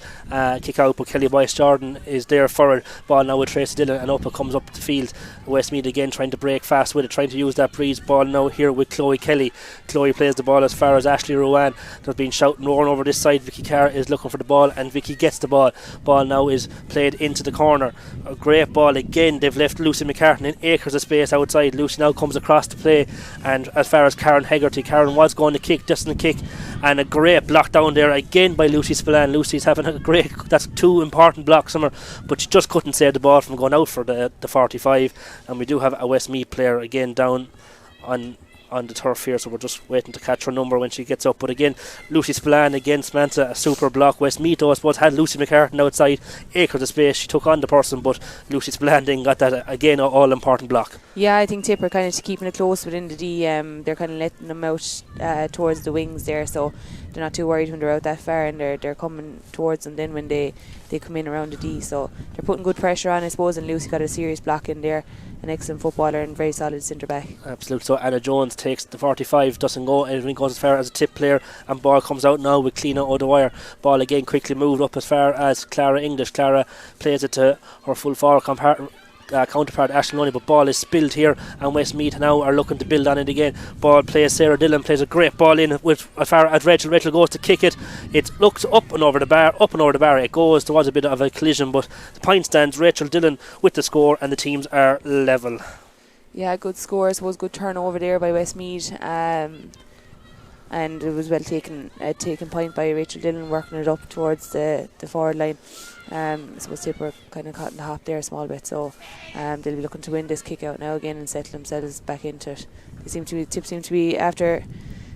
kick out, but Kelly Boyce Jordan is there for it. Ball now with Tracy Dillon, and up it comes up the field. Westmeath again trying to break fast with it, trying to use that breeze. Ball now here with Chloe Kelly. Chloe plays the ball as far as Ashley Rowan. There's been shouting roaring over this side. Vicky Carr is looking for the ball and Vicky gets the ball. Ball now is played into the corner. A great ball again. They've left Lucy McCartan in acres of space outside. Lucy now comes across to play, and as far as Karen Hegarty, Karen was going to kick, doesn't kick, and a great block down there again by Lucy Spillane. Lucy's having a great, that's 2 important blocks from her, but she just couldn't save the ball from going out for the 45, and we do have a Westmeath player again down on the turf here, so we're just waiting to catch her number when she gets up. But again, Lucy Spillane again, Samantha, a super block. Westmeath, I suppose, had Lucy McCartan outside, acres of space, she took on the person, but Lucy Spillane then got that again all important block. Yeah, I think Tip are kind of keeping it close within the D. They're kind of letting them out towards the wings there, so they're not too worried when they're out that far, and they're coming towards them then when they come in around the D. So they're putting good pressure on, I suppose, and Lucy got a serious block in there. An excellent footballer and very solid centre back. Absolutely. So Anna Jones takes the 45, doesn't go, everything goes as far as a Tip player, and ball comes out now with Cleena O'Dwyer. Ball again quickly moved up as far as Clara English. Clara plays it to her full forward counterpart Aisling Maloney, but ball is spilled here, and Westmeath now are looking to build on it again. Ball plays, Sarah Dillon plays a great ball in with as far as Rachel goes to kick it. It looks up and over the bar, it goes. There was a bit of a collision, but the point stands, Rachel Dillon with the score, and the teams are level. Yeah, good score, I suppose, good turnover there by Westmeath, and it was well taken point by Rachel Dillon, working it up towards the forward line. I suppose Tip were kind of caught in the hop there a small bit, so they'll be looking to win this kick out now again and settle themselves back into it. Tip seem to be, after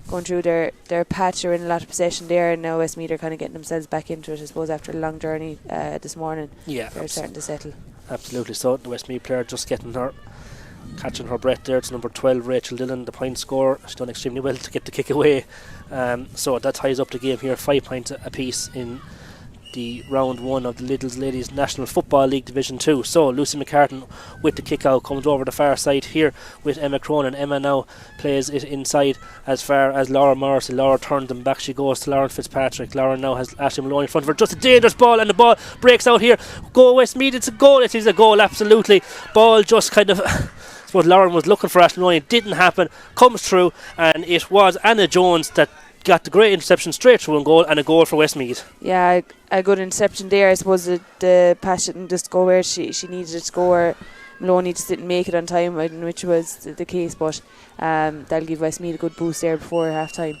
going through their patch, are in a lot of possession there, and now Westmeath are kind of getting themselves back into it, I suppose, after a long journey this morning. Yeah, they're starting to settle. Absolutely. So the Westmeath player just catching her breath there. It's number 12, Rachel Dillon, the point scorer. She's done extremely well to get the kick away. So that ties up the game here, 5 points apiece in the round 1 of the Lidl's Ladies National Football League Division 2. So Lucy McCartan with the kick out comes over the far side here with Emma Cronin. Emma now plays it inside as far as Laura Morrissey. Laura turns them back, she goes to Lauren Fitzpatrick. Laura now has Ashley Maloney in front of her, just a dangerous ball, and the ball breaks out here. Go Westmeath, it's a goal. It is a goal, absolutely. Ball just kind of I suppose Lauren was looking for Ashley Maloney, it didn't happen, comes through, and it was Anna Jones that got the great interception straight through and goal, and a goal for Westmeath. Yeah, a good interception there. I suppose the pass didn't just go where she needed it to go, where Maloney just didn't make it on time, which was the case, but that'll give Westmeath a good boost there before half time.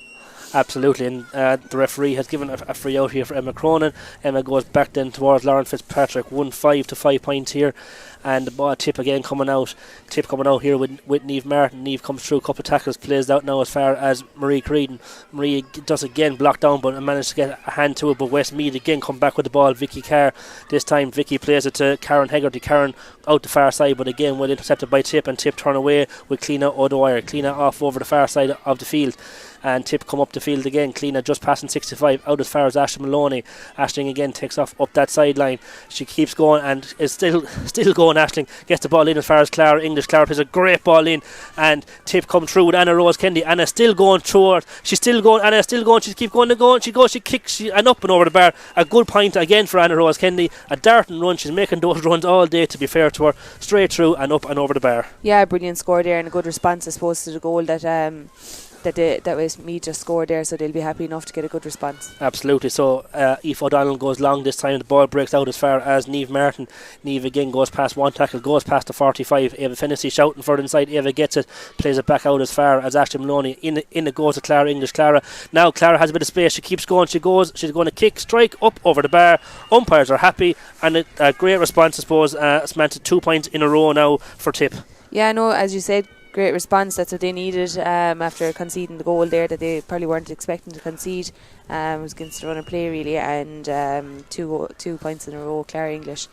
Absolutely, and the referee has given a free out here for Emma Cronin. Emma goes back then towards Lauren Fitzpatrick, 1-5 to 5 points here, and the ball tip again coming out. Tip coming out here with Niamh Martin. Niamh comes through, a couple of tackles, plays out now as far as Marie Creedon. Marie does again block down, but managed to get a hand to it, but Westmeath again come back with the ball. Vicky Carr, this time Vicky plays it to Karen Hegarty. Karen out the far side, but again well intercepted by Tip, and Tip turn away with Cliona O'Dwyer. Cliona off over the far side of the field, and Tip come up the field again. Cliona just passing 65 out as far as Ashley Maloney. Aisling again takes off up that sideline. She keeps going and is still going. Aisling gets the ball in as far as Clara English. Clara plays a great ball in, and Tip come through with Anna Rose Kennedy. Anna still going through her. She's still going. Anna still going. She keeps going and going. She goes. She kicks. And up and over the bar. A good point again for Anna Rose Kennedy. A dart and run. She's making those runs all day, to be fair to her. Straight through and up and over the bar. Yeah, brilliant score there, and a good response, I suppose, to the goal that Westmeath just scored there, so they'll be happy enough to get a good response. Absolutely. So Aoife O'Donnell goes long this time. The ball breaks out as far as Niamh Martin. Niamh again goes past one tackle, goes past the 45. Eva Fennessy shouting for it inside. Eva gets it, plays it back out as far as Ashley Maloney. In it goes to Clara English. Clara has a bit of space. She keeps going. She's going to kick, strike up over the bar. Umpires are happy, and a great response, I suppose. Samantha, 2 points in a row now for Tip. Yeah, no, as you said, great response. That's what they needed after conceding the goal there that they probably weren't expecting to concede. It was against the run of play really, and 2 points in a row. Clara English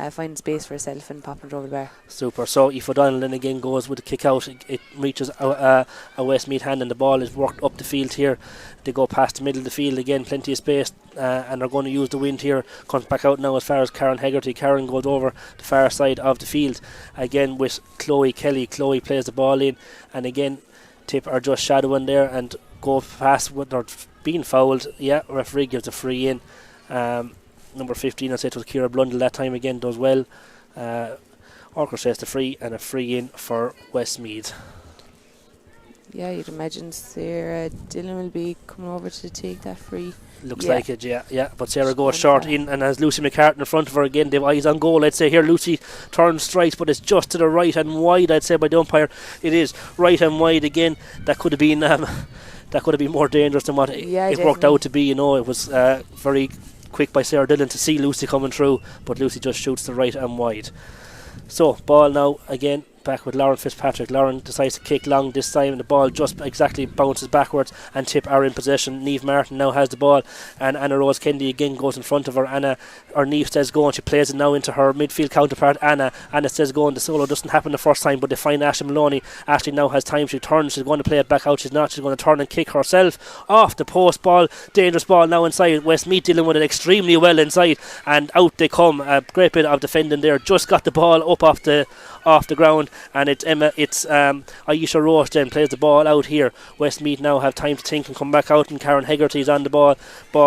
finding space for herself and popping it over the bar. Super. So Aoife O'Donnell then again goes with the kick out. It reaches a Westmeath hand, and the ball is worked up the field here. They go past the middle of the field again, plenty of space, and they're going to use the wind here. Comes back out now as far as Karen Hegarty. Karen goes over the far side of the field again with Chloe Kelly. Chloe plays the ball in, and again Tip are just shadowing there and go past what they're being fouled. Yeah, referee gives a free in. Number 15, I said it was Ciara Blundell that time, again does well. Orker says the free, and a free in for Westmeath. Yeah, you'd imagine Sarah Dillon will be coming over to take that free. Looks like it, yeah. But Sarah goes short in, and has Lucy McCartan in front of her again. They've eyes on goal, I'd say here. Lucy turns, strikes, but it's just to the right and wide, I'd say, by the umpire. It is right and wide again. That could have been more dangerous than what it worked out to be. You know, it was very quick by Sarah Dillon to see Lucy coming through, but Lucy just shoots to right and wide. So ball now again back with Lauren Fitzpatrick. Lauren decides to kick long this time, and the ball just exactly bounces backwards, and Tip are in possession. Niamh Martin now has the ball, and Anna Rose Kennedy again goes in front of her. Niamh says go, and she plays it now into her midfield counterpart Anna says go, and the solo doesn't happen the first time, but they find Ashley Maloney. Ashley now has time. She turns, she's going to play it back out. She's not, she's going to turn and kick herself off the post. Ball, dangerous ball now inside. Westmeath dealing with it extremely well inside, and out they come. A great bit of defending there, just got the ball up off the ground, and it's Aisha Roche then plays the ball out here. Westmeath now have time to think and come back out, and Karen Hegarty's on the ball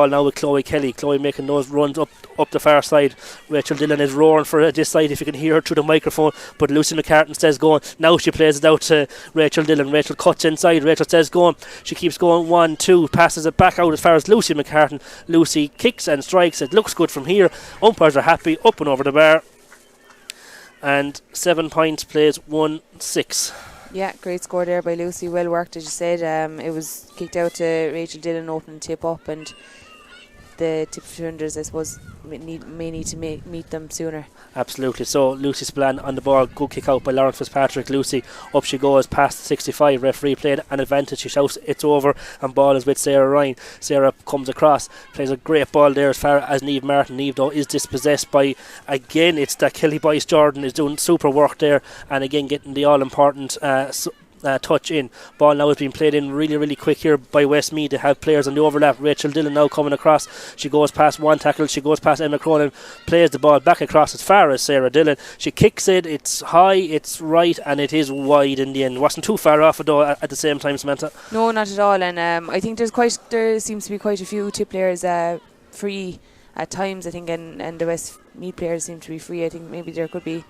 now with Chloe Kelly. Chloe making those runs up the far side. Rachel Dillon is roaring for this side, if you can hear her through the microphone, but Lucy McCartan says go on. Now she plays it out to Rachel Dillon. Rachel cuts inside. Rachel says go on. She keeps going, 1-2, passes it back out as far as Lucy McCartan. Lucy kicks and strikes. It looks good from here. Umpires are happy, up and over the bar, and 7 points, plays 1-6. Yeah, great score there by Lucy. Well worked, as you said. It was kicked out to Rachel Dillon, opening Tip up, and the Tip defenders, I suppose, may need to meet them sooner. Absolutely. So Lucy Spillane on the ball, good kick out by Lauren Fitzpatrick. Lucy up she goes past 65. Referee played an advantage. She shouts it's over, and ball is with Sarah Ryan. Sarah comes across, plays a great ball there as far as Niamh Martin. Niamh though is dispossessed by, again it's that Kelly Boyce Jordan is doing super work there, and again getting the all important touch in. Ball now is being played in really, really quick here by Westmeath. They have players on the overlap. Rachel Dillon now coming across. She goes past one tackle. She goes past Emma Cronin, plays the ball back across as far as Sarah Dillon. She kicks it. It's high, it's right, and it is wide in the end. Wasn't too far off it though at the same time, Samantha. No, not at all. And I think there seems to be quite a few Tip players free at times, I think, and the Westmeath players seem to be free. I think maybe there could be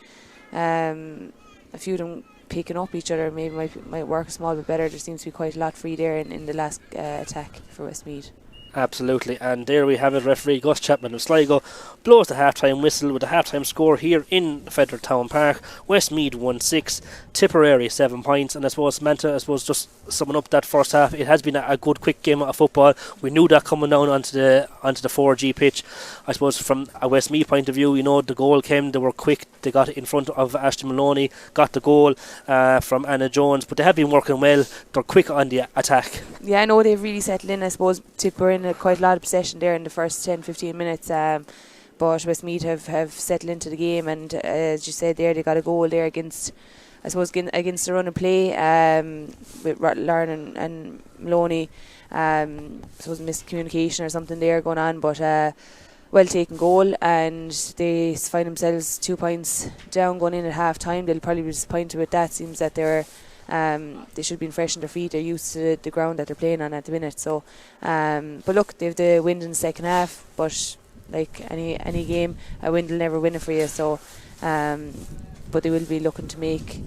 a few of them picking up each other. Maybe might work a small bit better. There seems to be quite a lot free there in the last attack for Westmeath. Absolutely, and there we have it. Referee Gus Chapman of Sligo blows the half-time whistle with the half-time score here in Federal Town Park. Westmeath 1-6, Tipperary 7 points. And I suppose, Samantha, just summing up that first half, it has been a good quick game of football. We knew that coming down onto the 4G pitch. I suppose from a Westmeath point of view, the goal came, they were quick, they got in front of Ashton Maloney, got the goal from Anna Jones, but they have been working well. They're quick on the attack. Yeah, I know they've really settled in. I suppose Tip were in quite a lot of possession there in the first 10-15 minutes, but Westmeath have settled into the game, and as you said there, they got a goal there against the run and play with Lauren and Maloney. I suppose miscommunication or something there going on, but well taken goal, and they find themselves 2 points down going in at half time. They'll probably be disappointed with that. Seems that they should have been fresh on their feet. They're used to the ground that they're playing on at the minute. So, but look, they've the wind in the second half. But like any game, a wind will never win it for you. So, but they will be looking to make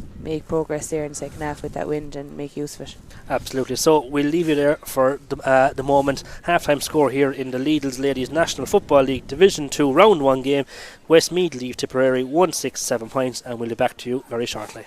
progress there in the second half with that wind and make use of it. Absolutely. So we'll leave you there for the moment. Half-time score here in the Lidl's Ladies National Football League Division 2 Round 1 game. Westmeath leave Tipperary 1-6, 7 points, and we'll be back to you very shortly.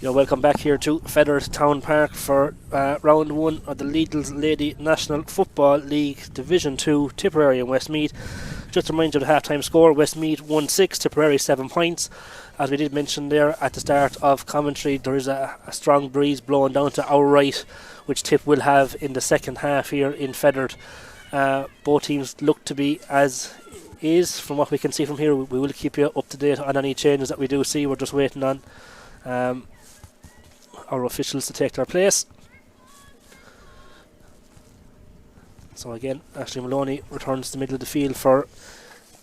You're welcome back here to Feathers Town Park for round 1 of the Lidl's Lady National Football League Division 2, Tipperary and Westmeath. Just a reminder of the half-time score: Westmeath 1-6, Tipperary 7 points. As we did mention there at the start of commentary, there is a strong breeze blowing down to our right, which Tip will have in the second half here in Feathered. Both teams look to be as is from what we can see from here. We will keep you up to date on any changes that we do see. We're just waiting on our officials to take their place. So again, Ashley Maloney returns to the middle of the field for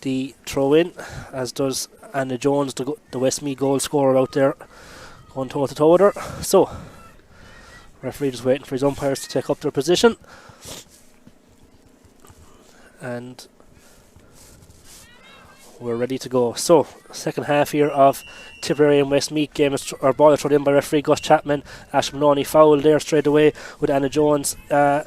the throw in, as does Anna Jones, the Westmeath goal scorer out there, going toe to toe with her. So referee just waiting for his umpires to take up their position, and we're ready to go. So second half here of Tipperary and Westmeath game. Our ball is thrown in by referee Gus Chapman. Ash Maloney foul there straight away with Anna Jones the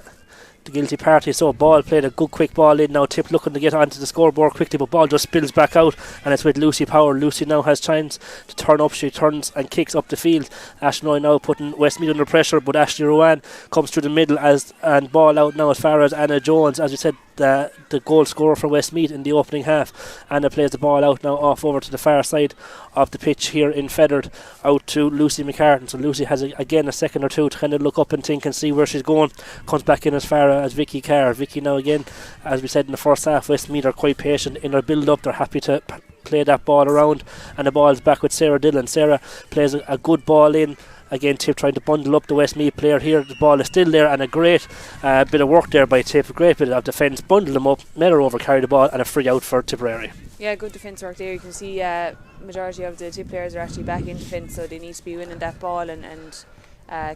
guilty party. So ball played, a good quick ball in now. Tip looking to get onto the scoreboard quickly, but ball just spills back out, and it's with Lucy Power. Lucy now has chance to turn up. She turns and kicks up the field. Ashnoy now putting Westmeath under pressure, but Ashley Rowan comes through the middle and ball out now as far as Anna Jones, as we said, the goal scorer for Westmeath in the opening half. Anna plays the ball out now off over to the far side of the pitch here in Feathered, out to Lucy McCartan. So Lucy has again a second or two to kind of look up and think and see where she's going. Comes back in as far as Vicky Carr. Vicky now again, as we said in the first half, Westmeath are quite patient in their build up. They're happy to play that ball around, and the ball is back with Sarah Dillon. Sarah plays a good ball in. Again, Tip trying to bundle up the Westmeath player here. The ball is still there, and a great bit of work there by Tip. A great bit of defence. Bundle them up, met her over, carry the ball, and a free out for Tipperary. Yeah, good defence work there. You can see majority of the Tip players are actually back in defence, so they need to be winning that ball and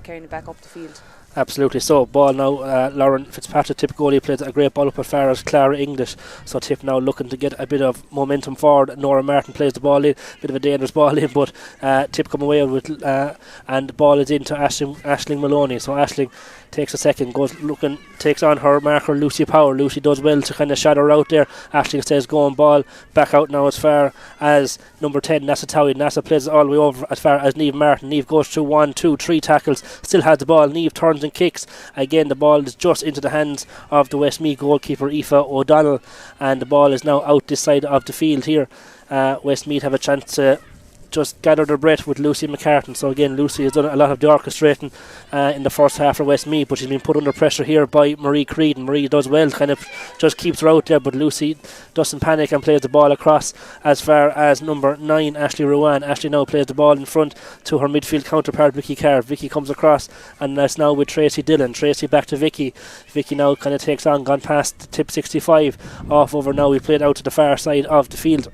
carrying it back up the field. Absolutely. So ball now, Lauren Fitzpatrick, Tip goalie, plays a great ball up as far as Clara English. So Tip now looking to get a bit of momentum forward. Nora Martin plays the ball in, bit of a dangerous ball in, but Tip come away with and the ball is into Aisling Maloney. So Aisling takes a second, goes looking, takes on her marker Lucy Power. Lucy does well to kind of shadow her out there. Aisling stays going, ball back out now as far as number 10 Nasa Towie. Nasa plays it all the way over as far as Niamh Martin. Niamh goes through 1, 2, 3 tackles, still has the ball. Niamh turns and kicks. Again, the ball is just into the hands of the Westmeath goalkeeper Aoife O'Donnell, and the ball is now out this side of the field here. Westmeath have a chance to just gather their breath with Lucy McCartan. So again, Lucy has done a lot of the orchestrating in the first half for Westmeath, but she's been put under pressure here by Marie Creed, and Marie does well, kind of just keeps her out there, but Lucy doesn't panic and plays the ball across as far as number 9 Ashley Rowan. Ashley now plays the ball in front to her midfield counterpart Vicky Carr. Vicky comes across, and that's now with Tracy Dillon. Tracy back to Vicky. Vicky now kind of takes on, gone past Tip 65, off over now. We played out to the far side of the field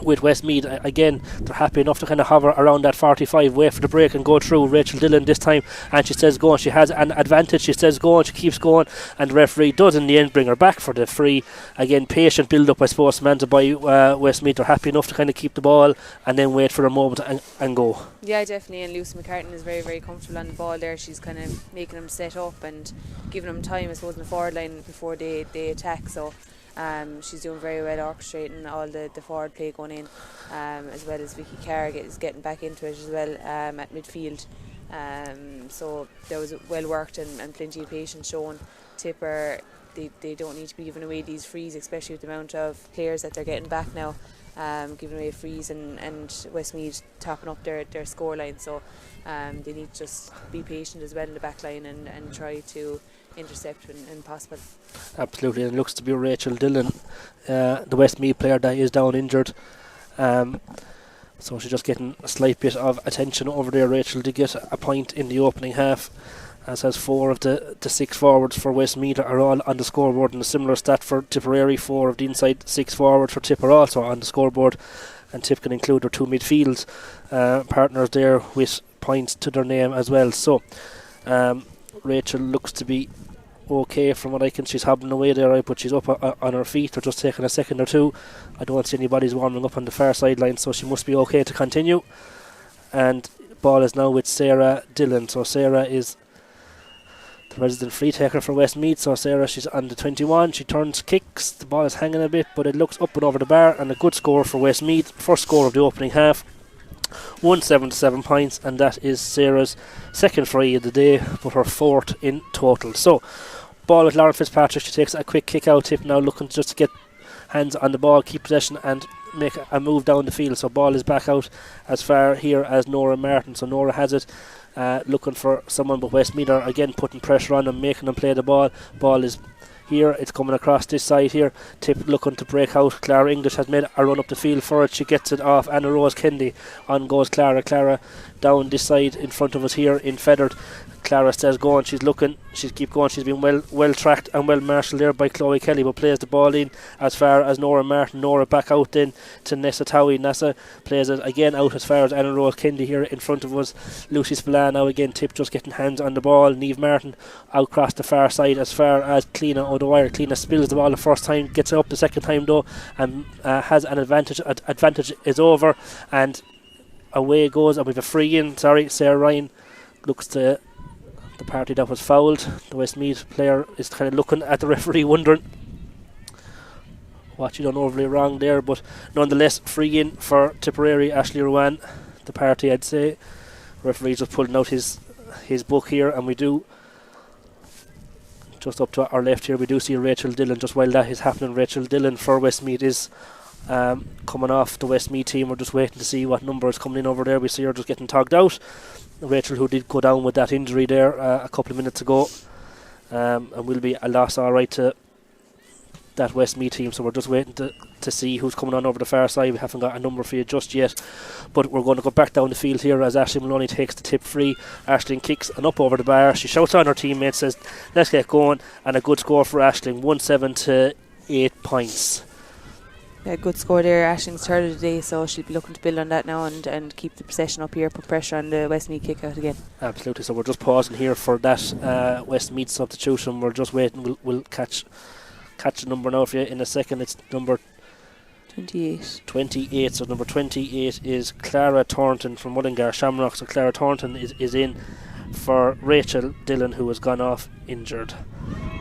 with Westmeath. Again, they're happy enough to kind of hover around that 45, wait for the break and go through. Rachel Dillon this time, and she says go on. She has an advantage. She says go on. She keeps going, and the referee does in the end bring her back for the free. Again, patient build up, I suppose, Samantha, by Westmeath. They're happy enough to kind of keep the ball and then wait for a moment and go. Yeah, definitely. And Lucy McCartan is very, very comfortable on the ball there. She's kind of making them set up and giving them time, I suppose, in the forward line before they attack. So she's doing very well orchestrating all the forward play going in, as well as Vicky Carr is getting back into it as well at midfield. So there was well worked and plenty of patience shown. Tipper, they don't need to be giving away these frees, especially with the amount of players that they're getting back now, giving away frees and Westmeath topping up their scoreline. So they need to just be patient as well in the back line and try to intercept when possible. Absolutely, and it looks to be Rachel Dillon, the Westmeath player, that is down injured. So she's just getting a slight bit of attention over there. Rachel did get a point in the opening half, as has 4 of the 6 forwards for Westmeath are all on the scoreboard, and a similar stat for Tipperary. 4 of the inside 6 forwards for Tip are also on the scoreboard, and Tip can include their 2 midfield partners there with points to their name as well. So Rachel looks to be okay from what I can. She's hobbling away there, right, but she's up on her feet. They're just taking a second or two. I don't see anybody's warming up on the far sideline, so she must be okay to continue. And the ball is now with Sarah Dillon. So Sarah is the resident free taker for Westmeath. So Sarah, she's on the 21. She turns, kicks. The ball is hanging a bit, but it looks up and over the bar, and a good score for Westmeath. First score of the opening half. 1-7 to 7 points, and that is Sarah's second free of the day, but her fourth in total. So, ball with Lauren Fitzpatrick. She takes a quick kick out. Tip now looking just to get hands on the ball, keep possession, and make a move down the field. So, ball is back out as far here as Nora Martin. So, Nora has it. Looking for someone, but Westmeath are again putting pressure on them, making them play the ball. Ball is here, it's coming across this side here. Tip looking to break out. Clara English has made a run up the field for it. She gets it off Anna Rose Kendi. On goes Clara. Clara down this side in front of us here in Feathered. Clara stays going, she's looking, she's keep going, she's been well tracked and well marshalled there by Chloe Kelly, but plays the ball in as far as Nora Martin. Nora back out then to Nessa Towie. Nessa plays it again out as far as Anna Rose Kendi here in front of us. Lucy Spillane now again. Tip just getting hands on the ball. Neve Martin out across the far side as far as Cleena O'Dwyer. Cleena spills the ball the first time, gets it up the second time though, and has an advantage. Advantage is over, and away goes, and we've a free in. Sarah Ryan looks to the party that was fouled. The Westmeath player is kind of looking at the referee, wondering what you done overly wrong there, but nonetheless, free in for Tipperary. Ashley Rowan, the party, I'd say. Referee just pulling out his book here, and we do, just up to our left here, we do see Rachel Dillon. Just while that is happening, Rachel Dillon for Westmeath is coming off the Westmeath team. We're just waiting to see what number is coming in over there. We see her just getting togged out. Rachel, who did go down with that injury there a couple of minutes ago, and will be a loss alright to that Westmeath team. So we're just waiting to see who's coming on over the far side. We haven't got a number for you just yet, but we're going to go back down the field here as Aisling Maloney takes the tip free. Aisling kicks and up over the bar. She shouts on her teammates, says let's get going, and a good score for Aisling, 1-7 to 8 points. Yeah, good score there. Ashling's third of the day, so she'll be looking to build on that now and keep the possession up here, put pressure on the Westmeath kick out again. Absolutely. So we're just pausing here for that Westmeath substitution. We're just waiting. We'll catch the number now for you in a second. It's number 28. So number 28 is Clara Thornton from Mullingar Shamrock. So Clara Thornton is in for Rachel Dillon, who has gone off injured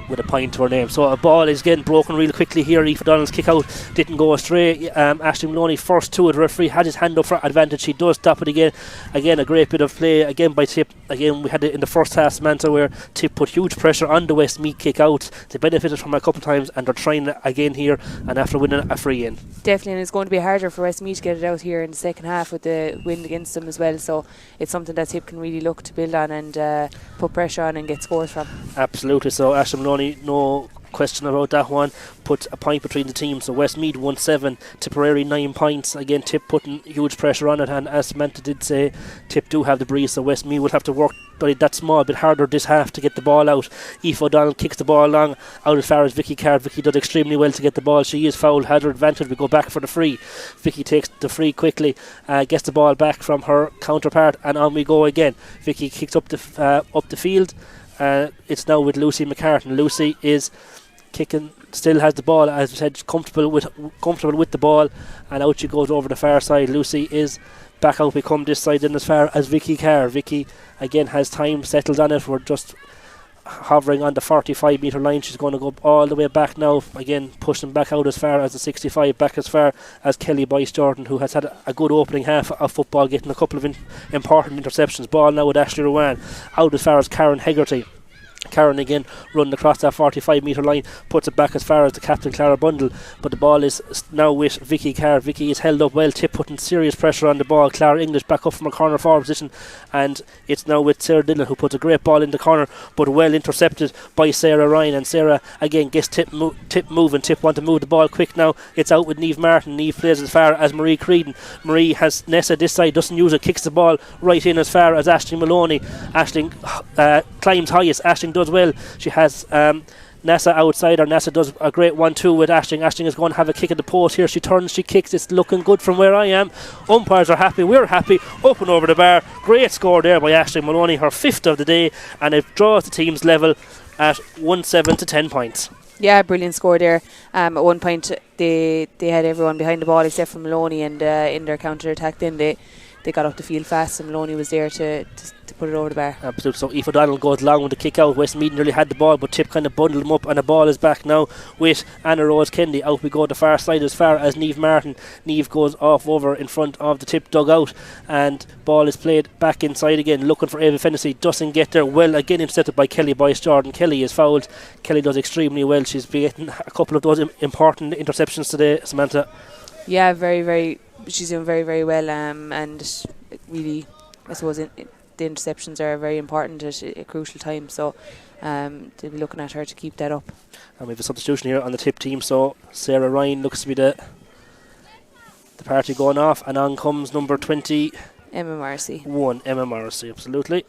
with a point to her name. So a ball is getting broken real quickly here. Aoife Donald's kick out didn't go astray. Aisling Maloney first to it. The referee had his hand up for advantage. He does stop it again. Again, a great bit of play again by Tip. Again, we had it in the first half, Samantha, where Tip put huge pressure on the Westmeath kick out. They benefited from it a couple of times, and they're trying it again here, and after winning a free in. Definitely, and it's going to be harder for Westmeath to get it out here in the second half with the wind against them as well. So it's something that Tip can really look to build on and put pressure on and get scores from. Absolutely. So Aisling Maloney, no question about that one, put a point between the teams. So Westmeath 1-7, Tipperary 9 points. Again, Tip putting huge pressure on it, and as Samantha did say, Tip do have the breeze, so Westmeath will have to work that small bit harder this half to get the ball out. Aoife O'Donnell kicks the ball long out as far as Vicky Card. Vicky does extremely well to get the ball. She is fouled, had her advantage. We go back for the free. Vicky takes the free quickly, gets the ball back from her counterpart, and on we go again. Vicky kicks up the field. It's now with Lucy McCartan. Lucy is kicking, still has the ball, as I said, comfortable with the ball, and out she goes over the far side. Lucy is back out. We come this side in as far as Vicky Carr. Vicky again has time, settles on it. We're just hovering on the 45 metre line. She's going to go all the way back now, again pushing back out as far as the 65, back as far as Kelly Boyce Jordan, who has had a good opening half of football, getting a couple of important interceptions. Ball now with Ashley Rowan, out as far as Karen Hegarty. Karen again running across that 45 metre line, puts it back as far as the captain Clara Bundle, but the ball is now with Vicky Carr. Vicky is held up well. Tip putting serious pressure on the ball. Clara English back up from a corner forward position, and it's now with Sarah Dillon, who puts a great ball in the corner, but well intercepted by Sarah Ryan, and Sarah again gets Tip moving. Tip want to move the ball quick now. It's out with Neve Martin. Neve plays as far as Marie Creedon. Marie has Nessa this side, doesn't use it, kicks the ball right in as far as Aisling Maloney. Aisling climbs highest. Aisling does well. She has Nessa outside her. Nessa does a great 1-2 with Aisling. Aisling is going to have a kick at the post here. She turns, she kicks. It's looking good from where I am. Umpires are happy. We're happy. Up and over the bar. Great score there by Aisling Maloney, her 5th of the day, and it draws the team's level at 1-7 to 10 points. Yeah, brilliant score there. At one point they had everyone behind the ball except for Maloney, and in their counter attack then they got up the field fast, and Maloney was there to put it over the bar. Absolutely. So Aoife O'Donnell goes long with the kick out. Westmeath nearly had the ball, but Tip kind of bundled him up, and the ball is back now with Anna Rose Kennedy. Out we go the far side as far as Niamh Martin. Niamh goes off over in front of the Tip dugout, and ball is played back inside again, looking for Ava Fennessy. Doesn't get there. Well, again intercepted by Kelly Boyce Jordan. Kelly is fouled. Kelly does extremely well. She's been getting a couple of those important interceptions today, Samantha. Yeah, very, very. She's doing very, very well, and really, I suppose the interceptions are very important at a crucial time. So they'll be looking at her to keep that up. And we have a substitution here on the Tip team. So Sarah Ryan looks to be the party going off, and on comes number 20, Emma Marcy. Emma Morrissey, absolutely.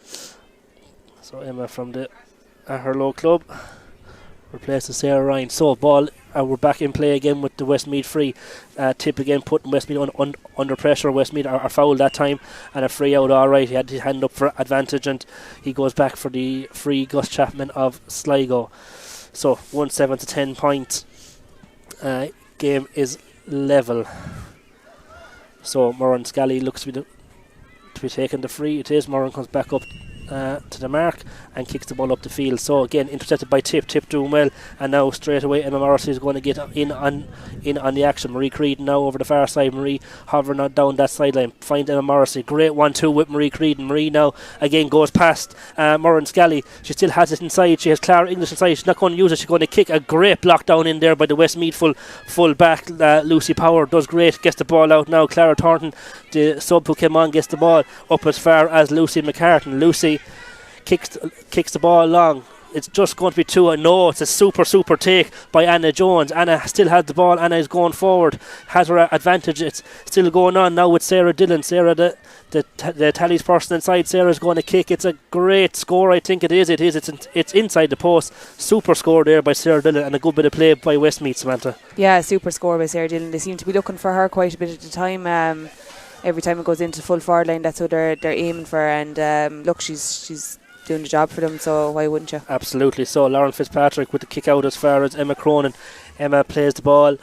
So Emma from the Herlow club replaces Sarah Ryan. So ball, we're back in play again with the Westmeath free. Tip again putting Westmeath under pressure. Westmeath are fouled that time, and a free out. Alright, he had his hand up for advantage, and he goes back for the free. Gus Chapman of Sligo. So 1-7 to 10 points. Game is level. So Moran Scally looks to be taking the free. It is. Moran comes back up to the mark and kicks the ball up the field. So again intercepted by Tip doing well, and now straight away Emma Morrissey is going to get in on the action. Marie Creedon now over the far side. Marie hovering on down that sideline, find Emma Morrissey. Great 1-2 with Marie Creedon. Marie now again goes past Moran Scally. She still has it inside. She has Clara English inside. She's not going to use it. She's going to kick a great block down in there by the Westmeath full back. Lucy Power does great, gets the ball out now. Clara Thornton, the sub who came on, gets the ball up as far as Lucy McCartan. Lucy kicks the ball long. It's just going to be two. No, it's a super take by Anna Jones. Anna still has the ball. Anna is going forward, has her advantage. It's still going on now with Sarah Dillon. Sarah, the tallies person inside. Sarah's going to kick. It's a great score, I think it is. It's inside the post. Super score there by Sarah Dillon, and a good bit of play by Westmeath, Samantha. Yeah, super score by Sarah Dillon. They seem to be looking for her quite a bit at the time. Every time it goes into full forward line, that's what they're aiming for. And look, she's doing the job for them, so why wouldn't you? Absolutely. So Lauren Fitzpatrick with the kick out as far as Emma Cronin. Emma plays the ball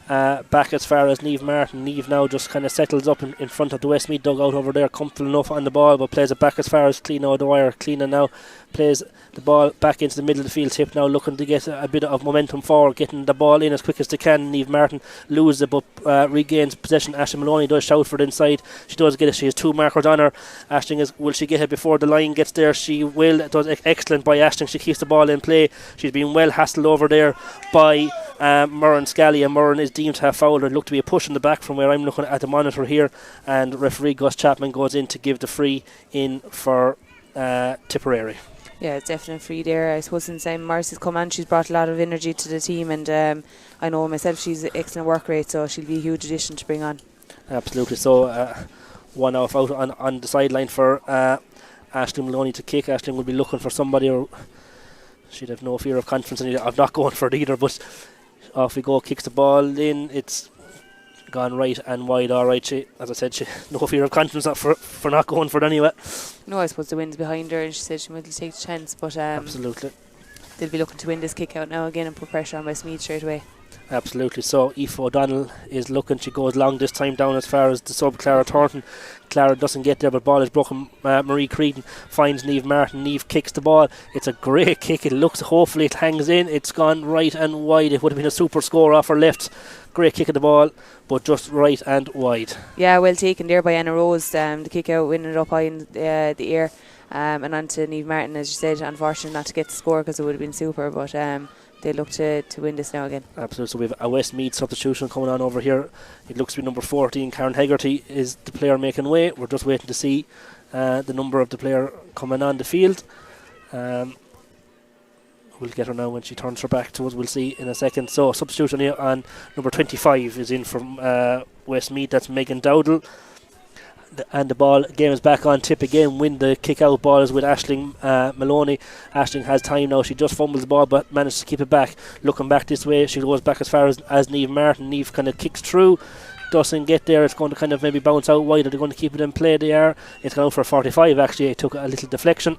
back as far as Niamh Martin. Niamh now just kind of settles up in front of the Westmeath dugout over there, comfortable enough on the ball, but plays it back as far as Cleena O'Dwyer. Cleena now plays the ball back into the middle of the field. Tip now looking to get a bit of momentum forward, getting the ball in as quick as they can. Niamh Martin loses it, but regains possession. Aisling Maloney does shout for it inside. She does get it. She has two markers on her. Aisling will she get it before the line gets there? She will. It does excellent by Aisling. She keeps the ball in play. She's been well hassled over there by Moran Scally, and Moran is deemed to have fouled. It looked to be a push in the back from where I'm looking at the monitor here, and referee Gus Chapman goes in to give the free in for Tipperary. Yeah, it's definitely free there. I suppose since Marcy's come on, she's brought a lot of energy to the team, and I know myself she's an excellent work rate, so she'll be a huge addition to bring on. Absolutely. So one off out on the sideline for Aisling Maloney to kick. Aisling will be looking for somebody, or she'd have no fear of confidence in it. I'm not going for it either, but off we go. Kicks the ball in. It's gone right and wide. Alright, she, as I said, she no fear of confidence for not going for it anyway. No, I suppose the wind's behind her, and she said she might take the chance, but absolutely they'll be looking to win this kick out now again and put pressure on Westmeath straight away. Absolutely. So Aoife O'Donnell is looking. She goes long this time down as far as the sub Clara Thornton. Clara doesn't get there, but ball is broken. Marie Creedon finds Niamh Martin. Niamh kicks the ball. It's a great kick. It looks, hopefully it hangs in. It's gone right and wide. It would have been a super score off her left. Great kick of the ball, but just right and wide. Yeah, well taken there by Anna Rose. The kick out, winning it up high in the air, and on to Niamh Martin, as you said. Unfortunate not to get the score because it would have been super, but they look to win this now again. Absolutely. So we have a Westmeath substitution coming on over here. It looks to be number 14. Karen Hegarty is the player making way. We're just waiting to see the number of the player coming on the field. We'll get her now when she turns her back to us. We'll see in a second. So substitution here on number 25 is in from Westmeath. That's Megan Dowdle. And the ball game is back on Tip again. Win the kick out. Ball is with Aisling Maloney. Aisling has time now. She just fumbles the ball but managed to keep it back. Looking back this way, she goes back as far as Niamh Martin. Niamh kind of kicks through, doesn't get there. It's going to kind of maybe bounce out wide. They're going to keep it in play. They are. It's gone out for 45 actually. It took a little deflection.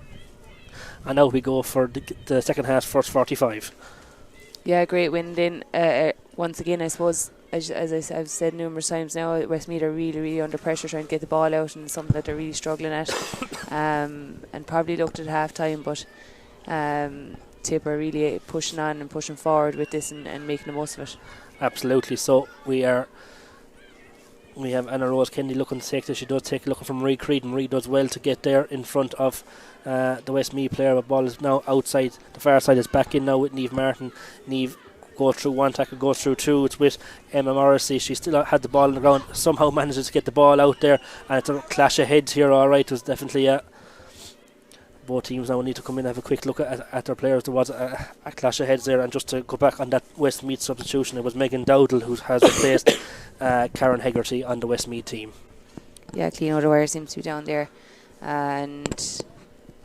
And now we go for the second half, first 45. Yeah, great win then. Once again, I suppose I've said numerous times now, Westmeath are really, really under pressure trying to get the ball out, and something that they're really struggling at. And probably looked at half time, but Tip are really pushing on and pushing forward with this and making the most of it. Absolutely. So we have Anna Rose Kennedy looking to take this. She does take a look from Marie Creed, and Marie does well to get there in front of the Westmeath player. The ball is now outside. The far side is back in now with Niamh Martin. Niamh goes through one tackle, goes through two. It's with Emma Morrissey. She still had the ball on the ground, somehow manages to get the ball out there, and it's a clash of heads here. Alright, it was definitely both teams now need to come in and have a quick look at their players. There was a clash of heads there, and just to go back on that Westmeath substitution, it was Megan Dowdall who has replaced Karen Hegarty on the Westmeath team. Yeah, Clean Out the Wire seems to be down there, and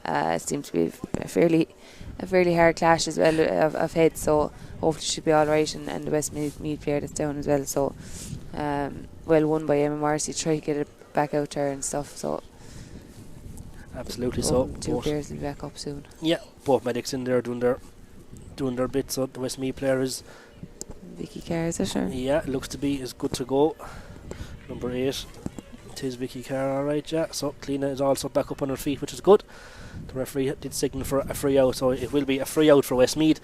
it seems to be a fairly hard clash as well of heads, so hopefully should be alright, and the Westmeath player that's down as well, so well won by Emma Marcy to try to get it back out there and stuff, so absolutely. So two players will be back up soon. Yeah, both medics in there doing their bit. So the Westmeath player is Vicky Carr, is that sure? Yeah, it looks to be is good to go. Number 8, it is Vicky Carr. Alright, yeah. So Cliona is also back up on her feet, which is good. The referee did signal for a free out, so it will be a free out for Westmeath.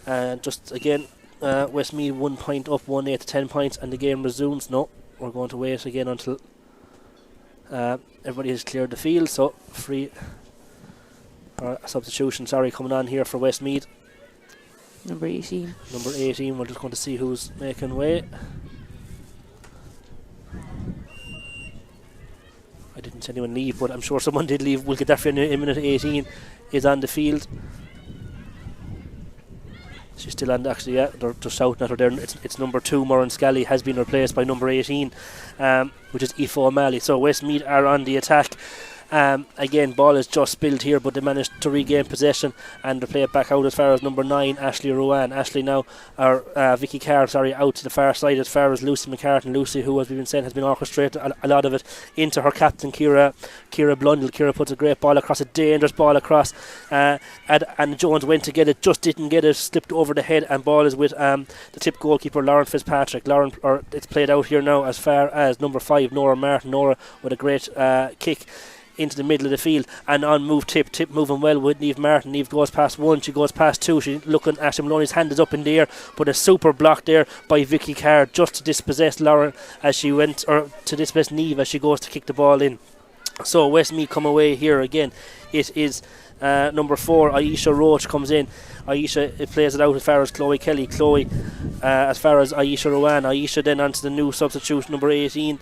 And just again, Westmeath 1 point up, 1-8 to 10 points, and the game resumes. No, we're going to wait again until everybody has cleared the field. So free substitution, coming on here for Westmeath. Number 18. We're just going to see who's making way. I didn't see anyone leave, but I'm sure someone did leave. We'll get that for in minute 18 is on the field. She's still on, actually, yeah, they're shouting at her there. It's number 2, Moran Scally, has been replaced by number 18, which is Aoife O'Malley. So Westmeath are on the attack. Again, ball is just spilled here, but they managed to regain possession and they play it back out as far as number 9, Ashley Rowan. Ashley now, or Vicky Carr, out to the far side as far as Lucy McCartan. Lucy, who, as we've been saying, has been orchestrated a lot of it into her captain, Ciara Blundell. Ciara puts a great ball across, a dangerous ball across, and Jones went to get it, just didn't get it, slipped over the head, and ball is with the Tip goalkeeper, Lauren Fitzpatrick. It's played out here now as far as number 5, Nora Martin. Nora with a great kick into the middle of the field, and on move Tip moving well with Niamh Martin. Niamh goes past 1, she goes past 2, she's looking at him. Maloney's hand is up in the air, but a super block there by Vicky Carr just to dispossess Lauren as she went, or to dispossess Niamh as she goes to kick the ball in. So Westmeath come away here again. It is number 4, Aisha Roach comes in. Aisha plays it out as far as Chloe Kelly. Chloe as far as Aisha Rowan. Aisha then onto the new substitute, number 18,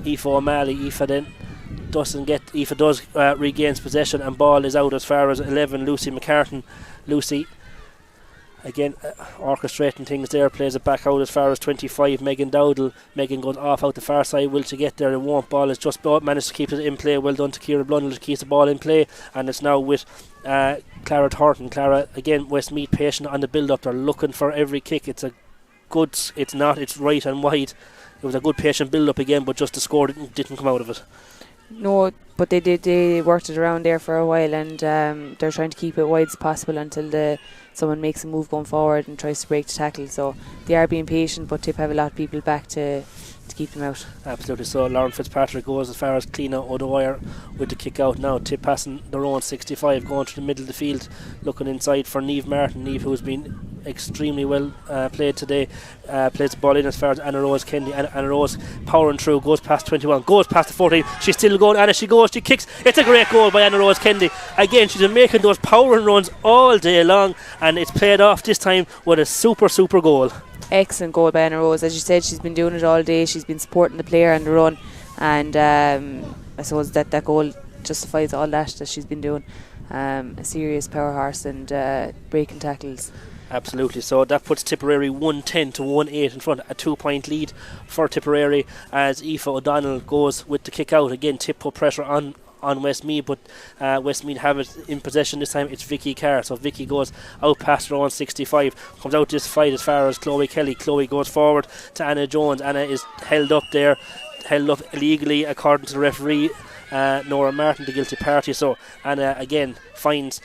Aoife O'Malley. Aoife does regains possession, and ball is out as far as 11, Lucy McCartan. Lucy again orchestrating things there, plays it back out as far as 25, Megan Dowdall. Megan goes off out the far side, will she get there? It won't. Ball is just managed to keep it in play. Well done to Ciara Blundell to keep the ball in play, and it's now with Clara Thornton. Clara again, Westmeath patient on the build up. They're looking for every kick. It's right and wide. It was a good patient build up again, but just the score didn't come out of it. No, but they worked it around there for a while, and they're trying to keep it wide as possible until someone makes a move going forward and tries to break the tackle. So they are being patient, but Tip have a lot of people back to keep them out. Absolutely. So Lauren Fitzpatrick goes as far as Cliona O'Dwyer with the kick out now. Tip passing their own 65, going to the middle of the field, looking inside for Niamh Martin. Niamh, who's been extremely well played today, plays the ball in as far as Anna Rose Kennedy. Anna Rose powering through, goes past 21, goes past the 14. She's still going, and she kicks. It's a great goal by Anna Rose Kennedy. Again, she's been making those powering runs all day long, and it's played off this time with a super goal. Excellent goal by Anna Rose. As you said, she's been doing it all day. She's been supporting the player on the run, and I suppose that goal justifies all that she's been doing. A serious power horse and breaking tackles. Absolutely. So that puts Tipperary 110 to 1-8 in front, a 2-point lead for Tipperary as Aoife O'Donnell goes with the kick out. Again, Tip put pressure on Westmeath, but Westmeath have it in possession this time. It's Vicky Carr, so Vicky goes out past her own 65, comes out this fight as far as Chloe Kelly. Chloe goes forward to Anna Jones. Anna is held up illegally according to the referee, Nora Martin, the guilty party. So Anna again finds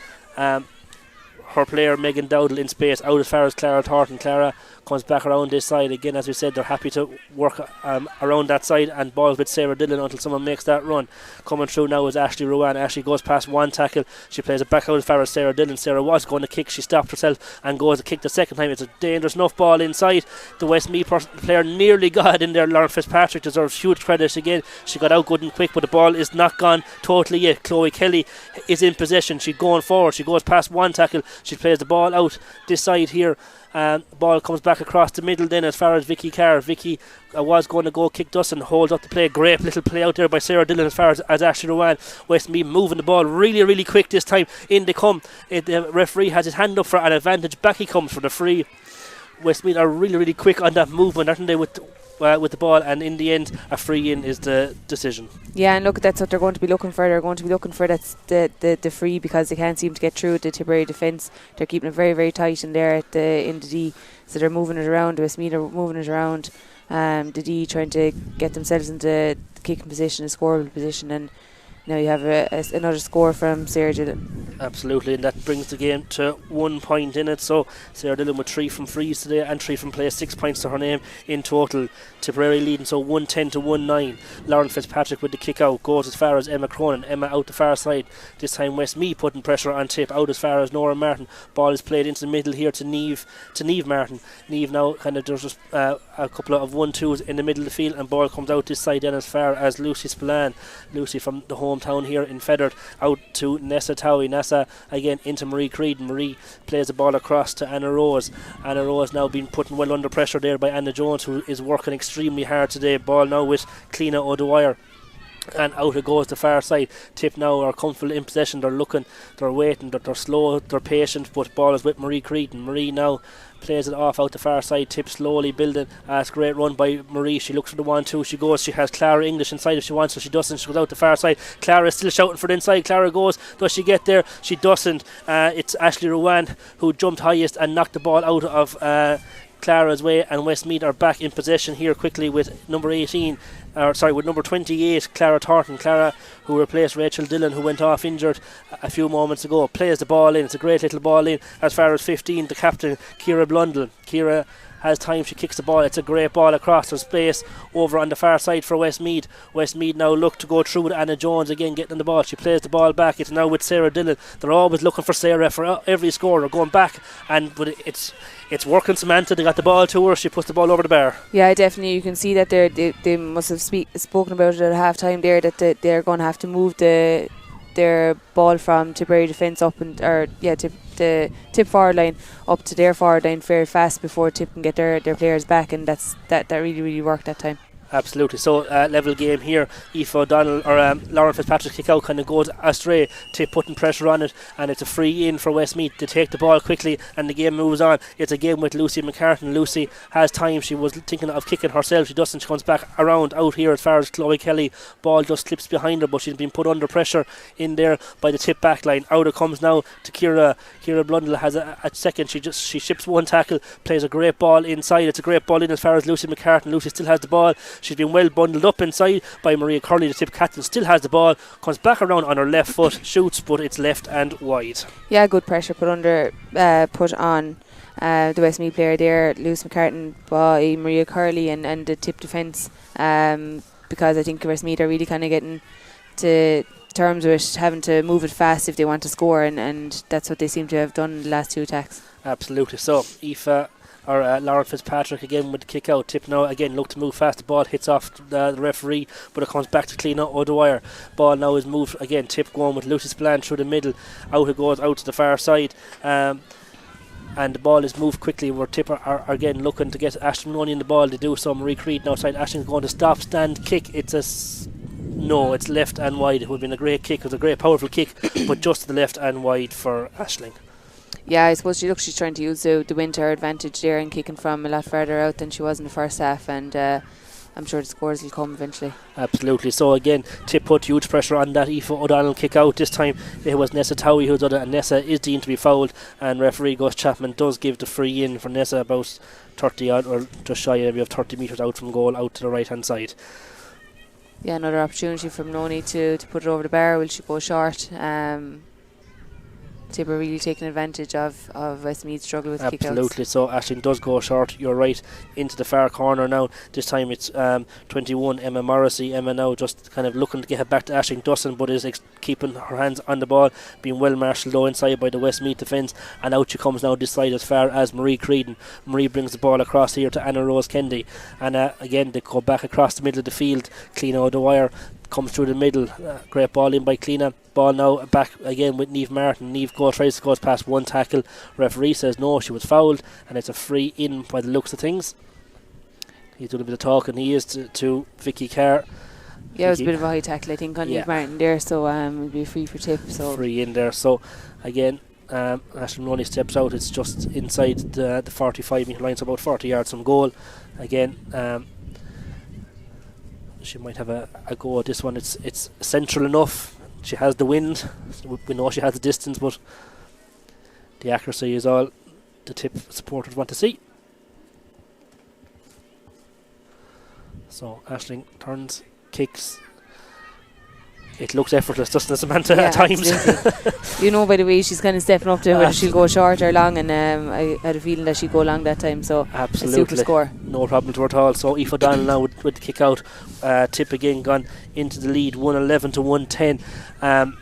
her player Megan Dowdall in space out as far as Clara Thornton. Clara comes back around this side again. As we said, they're happy to work around that side, and balls with Sarah Dillon until someone makes that run. Coming through now is Ashley Ruan. Ashley goes past one tackle, she plays it back out as far as Sarah Dillon. Sarah was going to kick, she stopped herself and goes to kick the second time. It's a dangerous enough ball inside. The Westmeath player nearly got in there. Lauren Fitzpatrick deserves huge credit again. She got out good and quick, but the ball is not gone totally yet. Chloe Kelly is in possession. She's going forward, she goes past one tackle, she plays the ball out this side here. Ball comes back across the middle then as far as Vicky Carr. Vicky was going to go kick Dustin, holds up the play. Great little play out there by Sarah Dillon as far as Ashley Rowan. Westmeath moving the ball really, really quick this time. In they come. The referee has his hand up for an advantage. Back he comes for the free. Westmeath are really, really quick on that movement, aren't they, with the ball, and in the end a free in is the decision. Yeah, and look, that's what they're going to be looking for. They're going to be looking for the free, because they can't seem to get through the Tipperary defence. They're keeping it very, very tight in there in the D, so they're moving it around. Westmeath are moving it around. The D trying to get themselves into the kicking position, a scoreable position, and now you have another score from Sarah Dillon. Absolutely, and that brings the game to 1 point in it. So Sarah Dillon with 3 from frees today and 3 from play, 6 points to her name in total. Tipperary leading, so 110 to 1-9. Lauren Fitzpatrick with the kick out goes as far as Emma Cronin. Emma out the far side. This time Westmeath putting pressure on Tip, out as far as Nora Martin. Ball is played into the middle here to Neve Martin. Neve now kind of does just a couple of 1-2s in the middle of the field, and ball comes out this side then as far as Lucy Spillane. Lucy from the hometown here in Feathered, out to Nessa Towie. Nessa again into Marie Creed. Marie plays the ball across to Anna Rose. Anna Rose now being put well under pressure there by Anna Jones, who is working extremely hard today. Ball now with Cleena O'Dwyer, and out it goes the far side. Tip now are comfortable in possession. They're looking, they're waiting, they're slow, they're patient, but ball is with Marie Creed, and Marie now plays it off out the far side. Tip slowly building. It's a great run by Marie. She looks for the 1-2. She goes. She has Clara English inside if she wants, so she doesn't. She goes out the far side. Clara is still shouting for the inside. Clara goes. Does she get there? She doesn't. It's Ashley Rowan who jumped highest and knocked the ball out of Clara's way, and Westmeath are back in possession here quickly with number 28, Clara Thornton. Clara, who replaced Rachel Dillon, who went off injured a few moments ago, plays the ball in. It's a great little ball in as far as 15, the captain, Ciara Blundell. Ciara has time, she kicks the ball. It's a great ball across. There's space over on the far side for Westmeath. Westmeath now look to go through with Anna Jones again getting the ball. She plays the ball back. It's now with Sarah Dillon. They're always looking for Sarah for every score. They're going back, but it's working. Samantha, they got the ball to her. She puts the ball over the bar. Yeah, definitely. You can see that they must have spoken about it at half time there, that they're going to have to move their ball from Tipperary defence up the Tip forward line up to their forward line very fast before Tip can get their players back, and that really, really worked that time. Absolutely. So level game here. Aoife O'Donnell or Lauren Fitzpatrick kick out kind of goes astray. Tip putting pressure on it, and it's a free in for Westmeath. They take the ball quickly and the game moves on. It's a game with Lucy McCartan. Lucy has time. She was thinking of kicking herself. She doesn't. She comes back around out here as far as Chloe Kelly. Ball just slips behind her, but she's been put under pressure in there by the Tip back line. Out it comes now to Ciara. Ciara Blundell has a second. She ships one tackle, plays a great ball inside. It's a great ball in as far as Lucy McCartan. Lucy still has the ball. She's been well bundled up inside by Maria Curley. The Tip captain still has the ball, comes back around on her left foot, shoots, but it's left and wide. Yeah, good pressure put on the Westmeath player there, Lucy McCartan, by Maria Curley and the Tip defence, because I think Westmeath are really kind of getting to terms with having to move it fast if they want to score, and that's what they seem to have done in the last two attacks. Absolutely. So Aoife or Lauren Fitzpatrick again with the kick out. Tip now again look to move fast. The ball hits off the referee, but it comes back to Cleena O'Dwyer. Ball now is moved again. Tip going with Lucy Spillane through the middle. Out it goes out to the far side. And the ball is moved quickly where Tip are again looking to get Ashton Money in the ball. They do so. Marie Creed now side. Ashton's going to stop, stand, kick. It's left and wide. It would have been a great kick. It was a great powerful kick, but just to the left and wide for Aisling. Yeah, I suppose she's trying to use the wind to her advantage there and kicking from a lot further out than she was in the first half, and I'm sure the scores will come eventually. Absolutely. So again, Tip put huge pressure on that Aoife O'Donnell kick out. This time it was Nessa Towie who did it, and Nessa is deemed to be fouled, and referee Gus Chapman does give the free in for Nessa about 30 odd, or just shy of 30 metres out from goal, out to the right hand side. Yeah, another opportunity from Noni to put it over the bar. Will she go short? Tipper really taking advantage of Westmeath's struggle with kickouts. Absolutely. So Aisling does go short. You're right, into the far corner now. This time it's 21 Emma Morrissey. Emma now just kind of looking to get it back to Aisling Dustin, but is keeping her hands on the ball, being well marshalled though inside by the Westmeath defence. And out she comes now this side as far as Marie Creedon. Marie brings the ball across here to Anna Rose Kendi, and again they go back across the middle of the field. Clean out the wire, comes through the middle, great ball in by Cleena. Ball now back again with Niamh Martin. Niamh tries to go past one tackle. Referee says no, she was fouled, and it's a free in by the looks of things. He's doing a bit of talking. He is to Vicky Carr. Yeah, it was a bit of a high tackle I think on Niamh Martin there, so it'll be free for Tip. So free in there. So again, Aisling Maloney steps out. It's just inside the 45 metre line, so about 40 yards from goal. Again, she might have a go at this one. It's central enough. She has the wind. We know she has the distance, but the accuracy is all the Tip supporters want to see. So Aisling turns, kicks. It looks effortless, doesn't it, Samantha, at times? You know by the way she's kind of stepping up to whether she'll go short or long, and I had a feeling that she'd go long that time, so absolutely. A super score. No problem to her at all. So Aoife O'Donnell now with the kick out. Tip again gone into the lead, 111 to 110.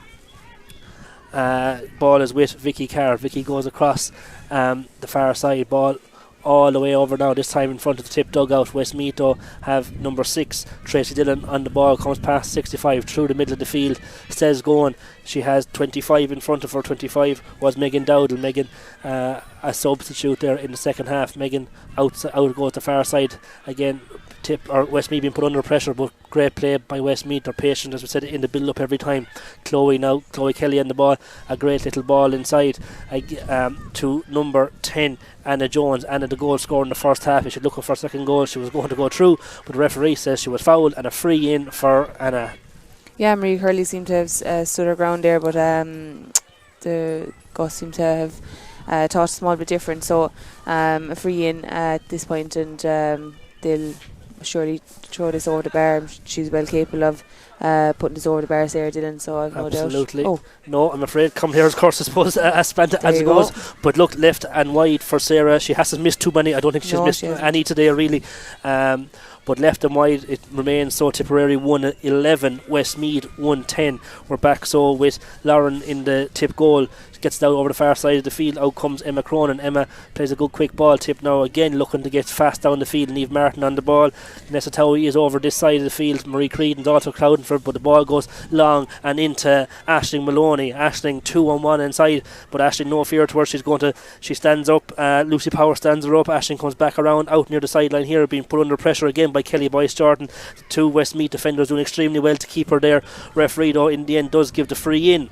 Ball is with Vicky Carr. Vicky goes across the far side, ball all the way over now, this time in front of the Tip dugout. Westmeath though have number 6 Tracy Dillon on the ball, comes past 65 through the middle of the field, stays going. She has 25 in front of her. 25 was Megan Dowdall. Megan a substitute there in the second half. Megan out goes the far side again. Tip or Westmeath being put under pressure, but great play by Westmeath. They're patient, as we said, in the build up every time. Chloe Kelly on the ball, a great little ball inside to number 10 Anna Jones. Anna, the goal scorer in the first half. She's looking for a second goal. She was going to go through, but the referee says she was fouled, and a free in for Anna. Yeah, Marie Curley seemed to have stood her ground there, but the Gus seemed to have thought a small bit different. So a free in at this point, and they'll surely throw this over the bar. She's well capable of putting this over the bar, Sarah Dillon, so I've no doubt. Absolutely. No, I'm afraid come here, of course, I suppose, as it goes. But look, left and wide for Sarah. She hasn't missed too many. I don't think she's missed any today, really. But left and wide it remains. So Tipperary 1-11, Westmeath 1-10. We're back so with Lauren in the Tip goal. She gets down over the far side of the field. Out comes Emma Cronin. Emma plays a good quick ball. Tip now again looking to get fast down the field. Niamh Martin on the ball. Nessa Towie is over this side of the field. Marie Creedon's also crowding for it, but the ball goes long and into Aisling Maloney. Aisling 2-on-1 inside, but Aisling no fear to her. She stands up. Lucy Power stands her up. Aisling comes back around out near the sideline here, being put under pressure again by Kelly Boyce Jordan. The two Westmeath defenders doing extremely well to keep her there. Referee though in the end does give the free in.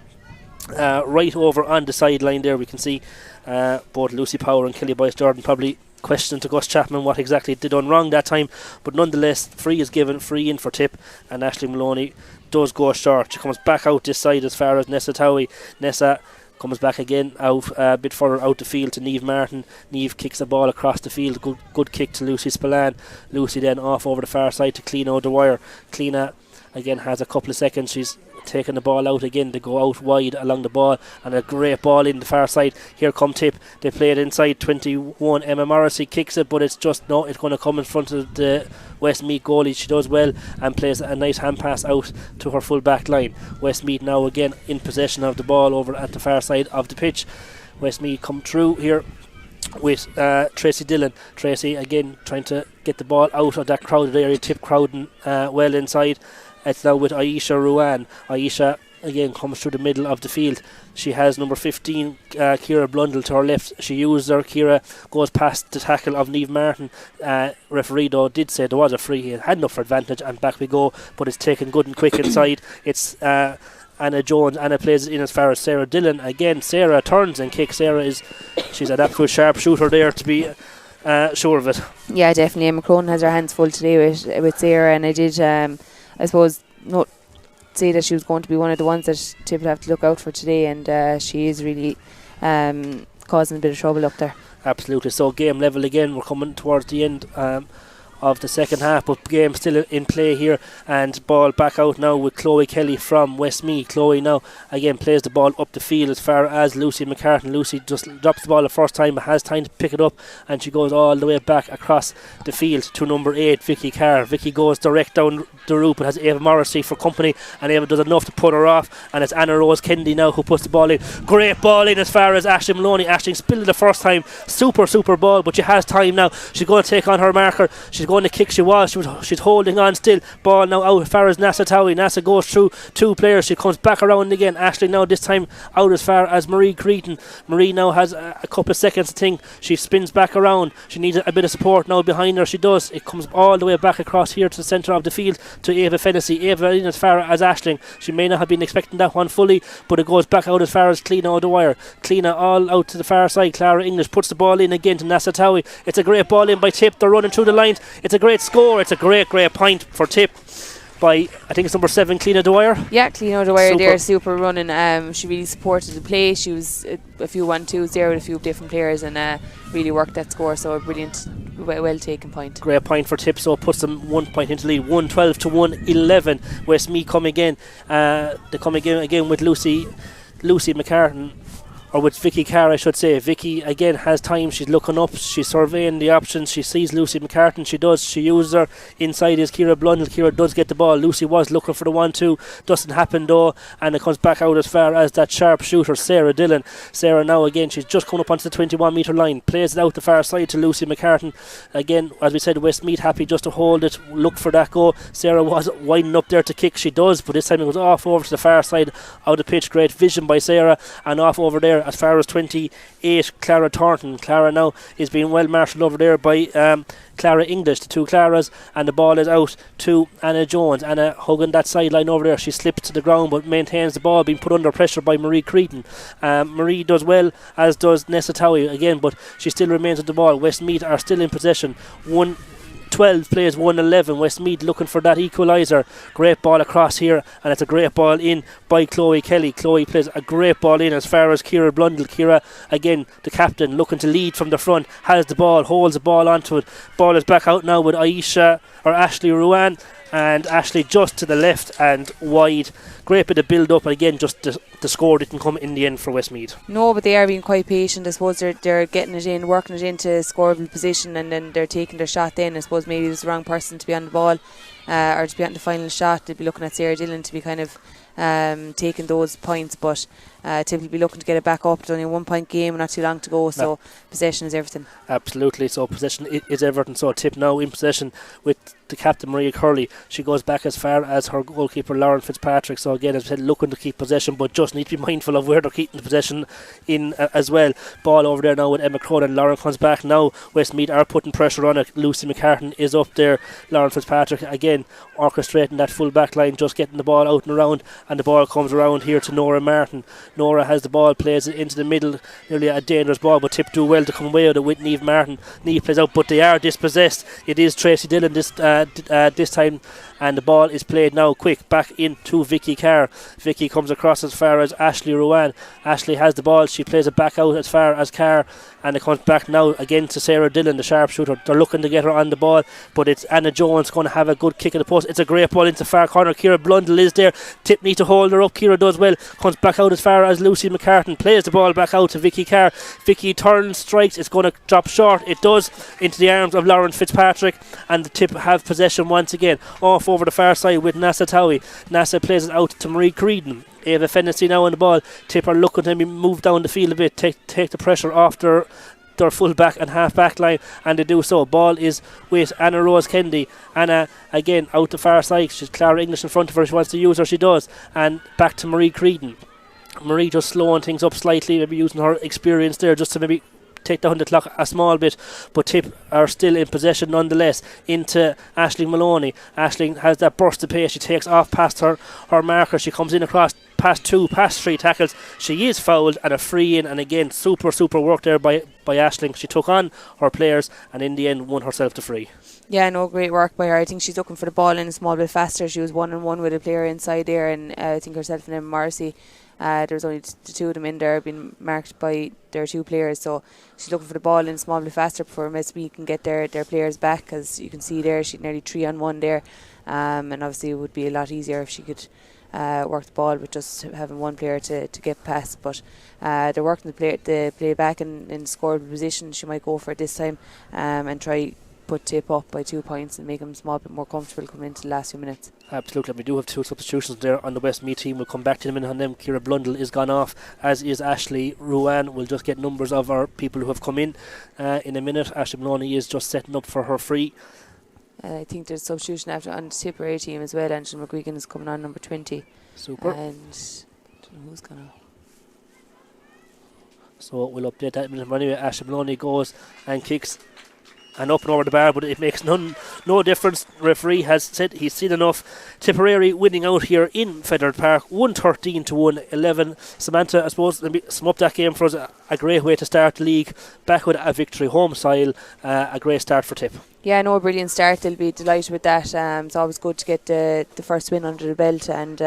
Right over on the sideline there we can see both Lucy Power and Kelly Boyce Jordan probably questioning to Gus Chapman what exactly they done wrong that time, but nonetheless free is given, free in for Tip, and Aisling Maloney does go short. She comes back out this side as far as Nessa Towie. Nessa comes back again out a bit further out the field to Niamh Martin. Niamh kicks the ball across the field. Good kick to Lucy Spillane. Lucy then off over the far side to Cleena O'Dwyer. Cleena again has a couple of seconds. She's taking the ball out again to go out wide along the ball, and a great ball in the far side. Here come Tip. They play it inside. 21 Emma Morrissey kicks it, but it's going to come in front of the Westmeath goalie. She does well and plays a nice hand pass out to her full back line. Westmeath now again in possession of the ball over at the far side of the pitch. Westmeath come through here with Tracy Dillon. Tracy again trying to get the ball out of that crowded area. Tip crowding well inside. It's now with Aisha Ruan. Aisha again comes through the middle of the field. She has number 15 Ciara Blundell to her left. She used her. Ciara goes past the tackle of Niamh Martin. Referee though did say there was a free. He had enough for advantage, and back we go, but it's taken good and quick inside. It's Anna Jones. Anna plays it in as far as Sarah Dillon. Again Sarah turns and kicks. She's an absolute sharp shooter there, to be sure of it. Yeah, definitely. Emma Cronin has her hands full today with Sarah, and I did I suppose not say that she was going to be one of the ones that Tip will have to look out for today, and she is really causing a bit of trouble up there. Absolutely. So game level again. We're coming towards the end of the second half, but game still in play here, and ball back out now with Chloe Kelly from Westmeath. Chloe now again plays the ball up the field as far as Lucy McCartan. Lucy just drops the ball the first time, but has time to pick it up, and she goes all the way back across the field to number 8, Vicky Carr. Vicky goes direct down the route, but has Ava Morrissey for company, and Ava does enough to put her off, and it's Anna Rose Kennedy now who puts the ball in. Great ball in as far as Aisling Maloney. Aisling spilled it the first time, super ball, but she has time now. She's going to take on her marker, she's going to kick. She's holding on still. Ball now out as far as Nasa Towie. Nasa goes through 2 players, she comes back around again. Aisling now this time out as far as Marie Cretan. Marie now has a couple of seconds to think. She spins back around, she needs a bit of support now behind her. She does. It comes all the way back across here to the centre of the field to Ava Fennessy. Ava in as far as Aisling. She may not have been expecting that one fully, but it goes back out as far as Cleena O'Dwyer. Cleena all out to the far side. Clara English puts the ball in again to Nasa Towie. It's a great ball in by Tip. They're running through the lines. It's a great score. It's a great point for Tip by, I think it's number 7, Cleena O'Dwyer. Yeah, Cleena O'Dwyer there, super running. She really supported the play. She was a few 1-2s there with a few different players, and really worked that score. So a brilliant, well taken point. Great point for Tip, so it puts them 1 point into lead, 112 to 111. Westmeath come again. They come again with Lucy McCartan, or with Vicky Carr, I should say. Vicky again has time. She's looking up. She's surveying the options. She sees Lucy McCartan. She uses her. Inside is Ciara Blundell. Ciara does get the ball. Lucy was looking for the 1-2. Doesn't happen though. And it comes back out as far as that sharp shooter, Sarah Dillon. Sarah now again, she's just coming up onto the 21 metre line. Plays it out the far side to Lucy McCartan. Again, as we said, Westmeath happy just to hold it. Look for that goal. Sarah was winding up there to kick. She does. But this time it goes off over to the far side out of the pitch. Great vision by Sarah. And off over there as far as 28, Clara Thornton. Clara now is being well marshalled over there by Clara English, the 2 Claras, and the ball is out to Anna Jones. Anna hugging that sideline over there. She slips to the ground but maintains the ball, being put under pressure by Marie Cretan. Marie does well, as does Nessa Towie again, but she still remains with the ball. Westmeath are still in possession. 1-12 plays 1-11. Westmeath looking for that equaliser. Great ball across here, and it's a great ball in by Chloe Kelly. Chloe plays a great ball in as far as Ciara Blundell. Ciara again, the captain, looking to lead from the front, has the ball, holds the ball onto it. Ball is back out now with Ashley Ruan, and Ashley just to the left and wide. Great bit of build up, and again just the score didn't come in the end for Westmeath. No, but they are being quite patient. I suppose they're getting it in, working it into scoreable position, and then they're taking their shot then. I suppose maybe it was the wrong person to be on the ball, or to be on the final shot. They'd be looking at Sarah Dillon to be kind of taking those points, but typically be looking to get it back up. It's only a 1 point game, not too long to go, so possession is everything. Absolutely, so possession is everything. So Tip now in possession with the captain Maria Curley. She goes back as far as her goalkeeper Lauren Fitzpatrick. So again, as I said, looking to keep possession, but just need to be mindful of where they're keeping the possession in as well. Ball over there now with Emma Cronin. Lauren comes back now. Westmeath are putting pressure on it. Lucy McCartan is up there. Lauren Fitzpatrick again orchestrating that full back line, just getting the ball out and around, and the ball comes around here to Nora Martin. Nora has the ball, plays it into the middle, nearly a dangerous ball, but Tip do well to come away with it with Niamh Martin. Niamh plays out, but they are dispossessed. It is Tracy Dillon this time, and the ball is played now quick back into Vicky Carr. Vicky comes across as far as Ashley Ruan. Ashley has the ball, she plays it back out as far as Carr, and it comes back now again to Sarah Dillon, the sharpshooter. They're looking to get her on the ball, but it's Anna Jones going to have a good kick at the post. It's a great ball into far corner. Ciara Blundell is there. Tip need to hold her up. Ciara does well, comes back out as far as Lucy McCartan, plays the ball back out to Vicky Carr. Vicky turns, strikes, it's going to drop short. It does, into the arms of Lauren Fitzpatrick, and the Tip have possession once again off over the far side with Nasa Towie. Nasa plays it out to Marie Creedon. Ava Fennessy now on the ball. Tip are looking to move down the field a bit, take the pressure off their full back and half back line, and they do so. Ball is with Anna Rose Kennedy. Anna again out the far side. She's Clara English in front of her. She wants to use her, she does, and back to Marie Creedon. Marie just slowing things up slightly, maybe using her experience there just to maybe take down the clock a small bit, but Tip are still in possession nonetheless. Into Aisling Maloney. Aisling has that burst of pace. She takes off past her marker. She comes in across past 3 tackles. She is fouled and a free in, and again super work there by Aisling. She took on her players and in the end won herself the free. Yeah, no, great work by her. I think she's looking for the ball in a small bit faster. She was 1-on-1 with a player inside there, and I think herself and Emma Morrissey There was only the two of them in there being marked by their two players, so she's looking for the ball in small bit faster before Westmeath can get their players back. As you can see there, she's nearly 3-on-1 there, and obviously it would be a lot easier if she could work the ball with just having one player to get past. But they're working the play back in scoreable position. She might go for it this time and try put Tip up by 2 points and make them a small bit more comfortable coming into the last few minutes. Absolutely. We do have two substitutions there on the Westmeath team. We'll come back to them in a minute on them. Ciara Blundell is gone off, as is Ashley Ruan. We'll just get numbers of our people who have come in a minute. Ashley Maloney is just setting up for her free. I think there's substitution after on the Tipperary team as well. Angela McGuigan is coming on number 20. Super. And I don't know who's gone off. So we'll update that in a minute. But anyway, Ashley Maloney goes and kicks and up and over the bar, but it makes no difference. The referee has said he's seen enough. Tipperary winning out here in Fedard Park, 113 to 111. Samantha, I suppose, let me sum up that game for us. A great way to start the league, back with a victory, home style, a great start for Tip. Yeah, no, brilliant start. They'll be delighted with that. It's always good to get the first win under the belt, and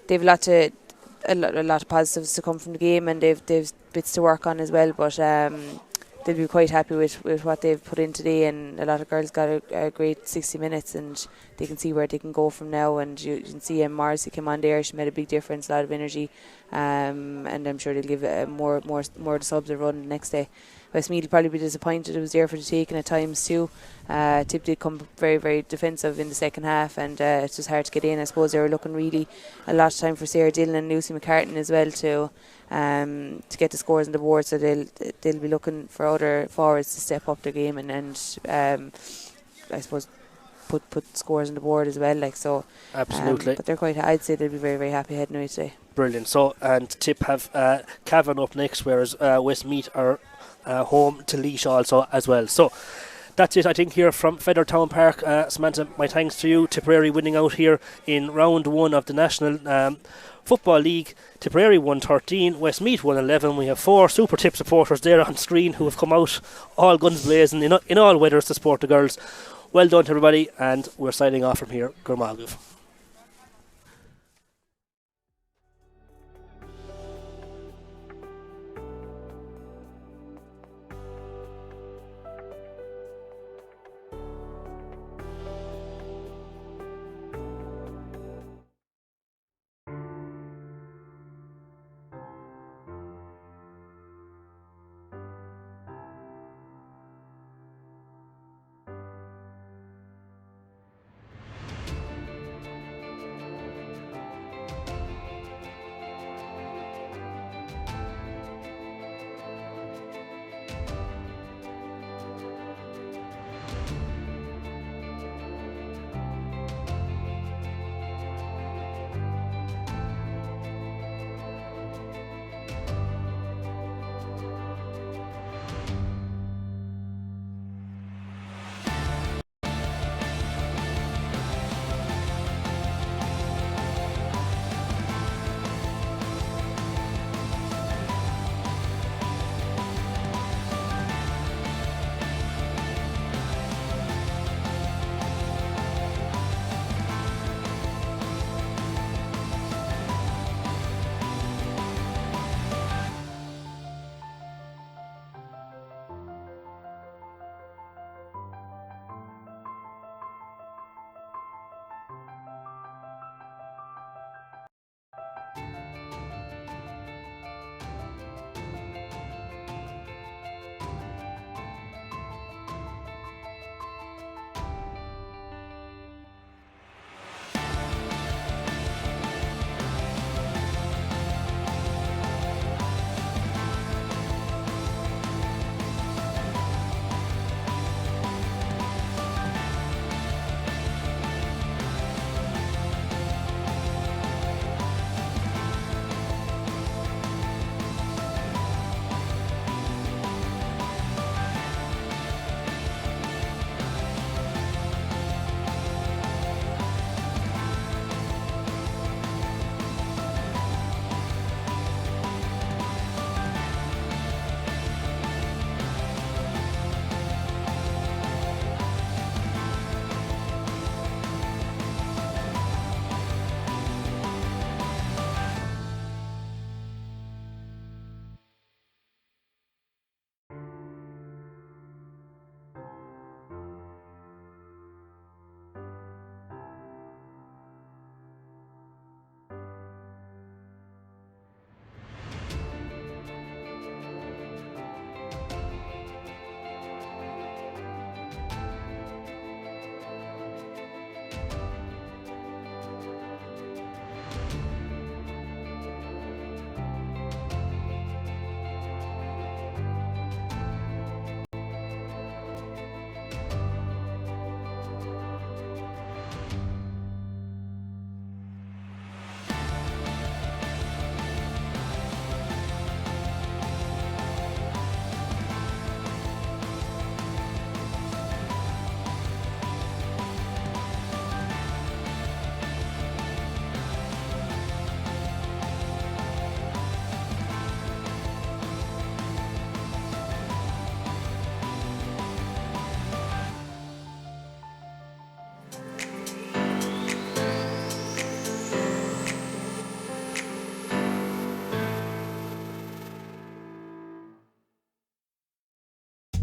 they've a lot of positives to come from the game, and they've bits to work on as well. But they'll be quite happy with what they've put in today, and a lot of girls got a great 60 minutes, and they can see where they can go from now. And you can see Marcy came on there, she made a big difference, a lot of energy, and I'm sure they'll give more the subs a run the next day. Westmeath will probably be disappointed it was there for the taking at times too. Tip did come very, very defensive in the second half, and it's just hard to get in. I suppose they were looking really a lot of time for Sarah Dillon and Lucy McCartan as well to get the scores on the board, so they'll be looking for other forwards to step up their game and I suppose put scores on the board as well, like so. Absolutely. But they're quite, I'd say they'll be very, very happy heading away today. Brilliant. So, and Tip have Cavan up next, whereas Westmeath are home to Laois also as well. So that's it, I think, here from Feather Town Park. Samantha, my thanks to you. Tipperary winning out here in round one of the National Football League. Tipperary 113, Westmeath 111. We have 4 Super Tip supporters there on screen who have come out all guns blazing in all weathers to support the girls. Well done to everybody, and we're signing off from here. Gurmalgov.